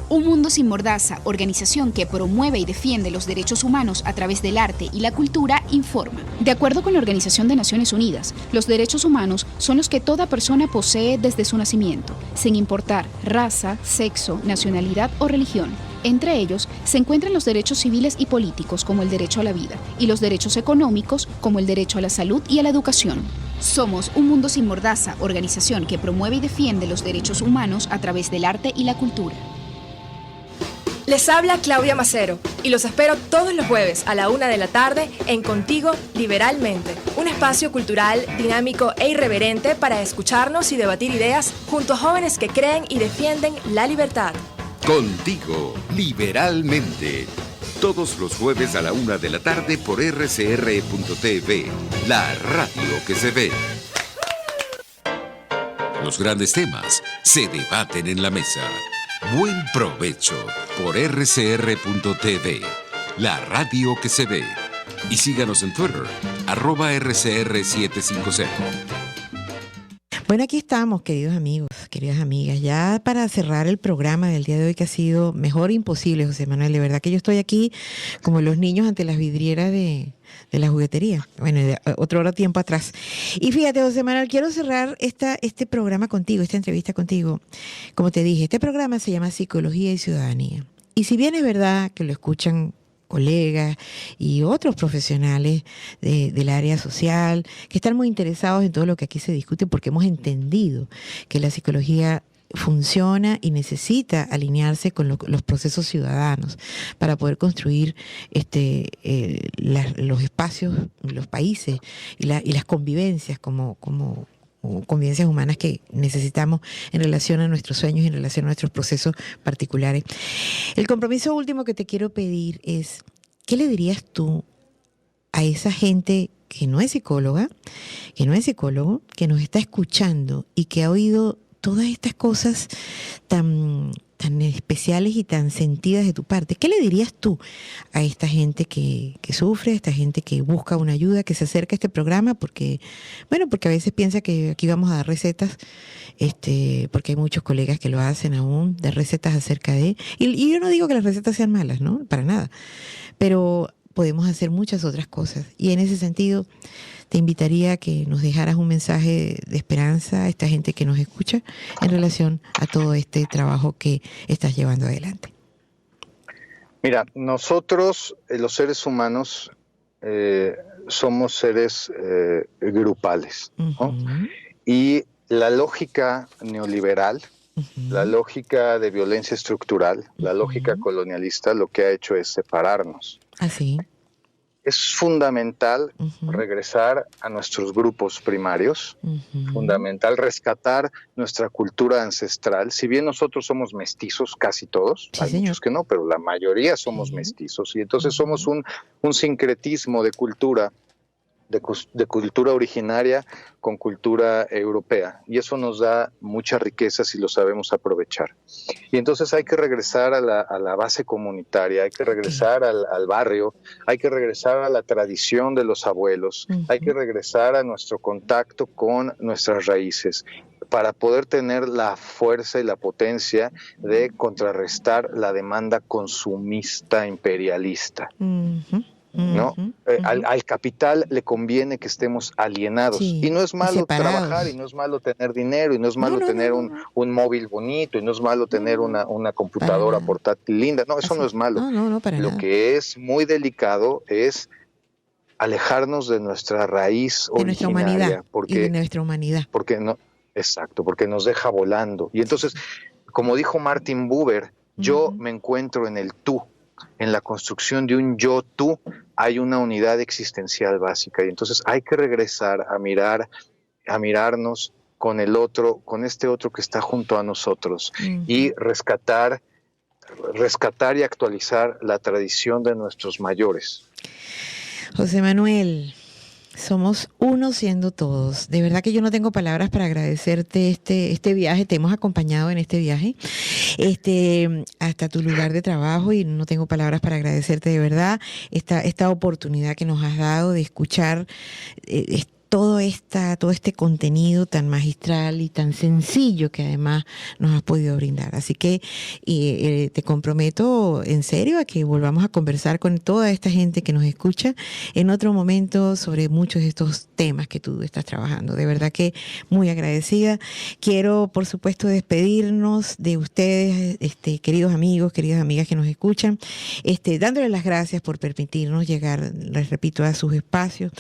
Un Mundo Sin Mordaza, organización que promueve y defiende los derechos humanos a través del arte y la cultura, informa. De acuerdo con la Organización de Naciones Unidas, los derechos humanos son los que toda persona posee desde su nacimiento, sin importar raza, sexo, nacionalidad o religión. Entre ellos se encuentran los derechos civiles y políticos, como el derecho a la vida, y los derechos económicos, como el derecho a la salud y a la educación. Somos Un Mundo Sin Mordaza, organización que promueve y defiende los derechos humanos a través del arte y la cultura. Les habla Claudia Macero y los espero todos los jueves a la 1 de la tarde en Contigo Liberalmente, un espacio cultural, dinámico e irreverente para escucharnos y debatir ideas junto a jóvenes que creen y defienden la libertad. Contigo Liberalmente. Todos los jueves a la 1 de la tarde por rcr.tv, la radio que se ve. Los grandes temas se debaten en la mesa. Buen provecho por rcr.tv, la radio que se ve. Y síganos en Twitter, @rcr750. Bueno, aquí estamos, queridos amigos, queridas amigas, ya para cerrar el programa del día de hoy, que ha sido mejor imposible, José Manuel. De verdad que yo estoy aquí como los niños ante las vidrieras de la juguetería, bueno, de otro tiempo atrás. Y fíjate, José Manuel, quiero cerrar este programa contigo, esta entrevista contigo. Como te dije, este programa se llama Psicología y Ciudadanía. Y si bien es verdad que lo escuchan colegas y otros profesionales del área social que están muy interesados en todo lo que aquí se discute, porque hemos entendido que la psicología funciona y necesita alinearse con los procesos ciudadanos para poder construir los espacios, los países y las convivencias como convivencias humanas que necesitamos en relación a nuestros sueños y en relación a nuestros procesos particulares. El compromiso último que te quiero pedir es, ¿qué le dirías tú a esa gente que no es psicóloga, que no es psicólogo, que nos está escuchando y que ha oído todas estas cosas tan especiales y tan sentidas de tu parte? ¿Qué le dirías tú a esta gente que sufre, a esta gente que busca una ayuda, que se acerca a este programa? Porque a veces piensa que aquí vamos a dar recetas, porque hay muchos colegas que lo hacen aún, de recetas acerca de... Y yo no digo que las recetas sean malas, ¿no? Para nada. Pero podemos hacer muchas otras cosas. Y en ese sentido, te invitaría a que nos dejaras un mensaje de esperanza a esta gente que nos escucha en relación a todo este trabajo que estás llevando adelante. Mira, nosotros, los seres humanos, somos seres grupales, ¿no? Y la lógica neoliberal, la lógica de violencia estructural, la lógica colonialista, lo que ha hecho es separarnos. Así. Es fundamental regresar a nuestros grupos primarios, fundamental rescatar nuestra cultura ancestral. Si bien nosotros somos mestizos, casi todos, hay muchos que no, pero la mayoría somos mestizos, y entonces somos un sincretismo de cultura, de cultura originaria con cultura europea, y eso nos da mucha riqueza si lo sabemos aprovechar. Y entonces hay que regresar a la base comunitaria, hay que regresar al barrio, hay que regresar a la tradición de los abuelos, hay que regresar a nuestro contacto con nuestras raíces para poder tener la fuerza y la potencia de contrarrestar la demanda consumista imperialista. ¿No? Al capital le conviene que estemos alienados, y no es malo trabajar, y no es malo tener dinero, y no es malo tener un móvil bonito, y no es malo tener una computadora portátil linda, no, eso no es malo. Lo que es muy delicado es alejarnos de nuestra raíz originaria, nuestra humanidad, y de nuestra humanidad. Porque nos deja volando. Y entonces, como dijo Martin Buber, yo me encuentro en el tú. En la construcción de un yo-tú hay una unidad existencial básica, y entonces hay que regresar a mirarnos con el otro, con este otro que está junto a nosotros, y rescatar y actualizar la tradición de nuestros mayores. José Manuel, somos uno siendo todos. De verdad que yo no tengo palabras para agradecerte este viaje. Te hemos acompañado en este viaje hasta tu lugar de trabajo, y no tengo palabras para agradecerte de verdad esta oportunidad que nos has dado de escuchar todo este contenido tan magistral y tan sencillo que además nos has podido brindar. Así que te comprometo en serio a que volvamos a conversar con toda esta gente que nos escucha en otro momento sobre muchos de estos temas que tú estás trabajando. De verdad que muy agradecida. Quiero, por supuesto, despedirnos de ustedes, queridos amigos, queridas amigas que nos escuchan, dándoles las gracias por permitirnos llegar, les repito, a sus espacios,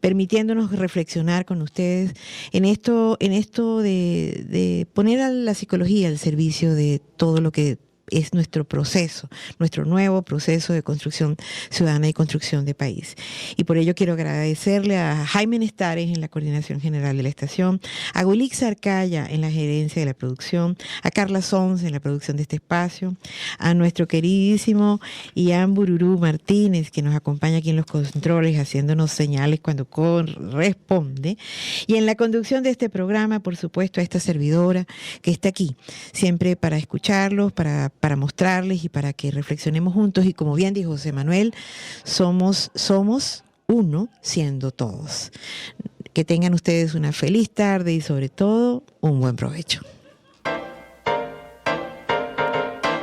permitiéndonos reflexionar con ustedes en esto de poner a la psicología al servicio de todo lo que es nuestro proceso, nuestro nuevo proceso de construcción ciudadana y construcción de país. Y por ello quiero agradecerle a Jaime Nestares en la coordinación general de la estación, a Wilix Arcaya en la gerencia de la producción, a Carla Sons en la producción de este espacio, a nuestro queridísimo Ian Bururú Martínez, que nos acompaña aquí en los controles haciéndonos señales cuando corresponde, y en la conducción de este programa, por supuesto, a esta servidora que está aquí siempre para escucharlos, para mostrarles y para que reflexionemos juntos. Y como bien dijo José Manuel, somos uno siendo todos. Que tengan ustedes una feliz tarde y sobre todo un buen provecho.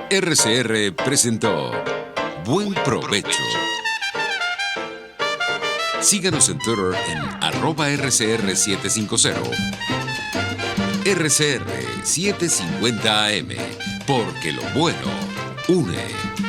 RCR presentó Buen Provecho. Síganos en Twitter en @RCR750. RCR 750 AM, porque lo bueno une.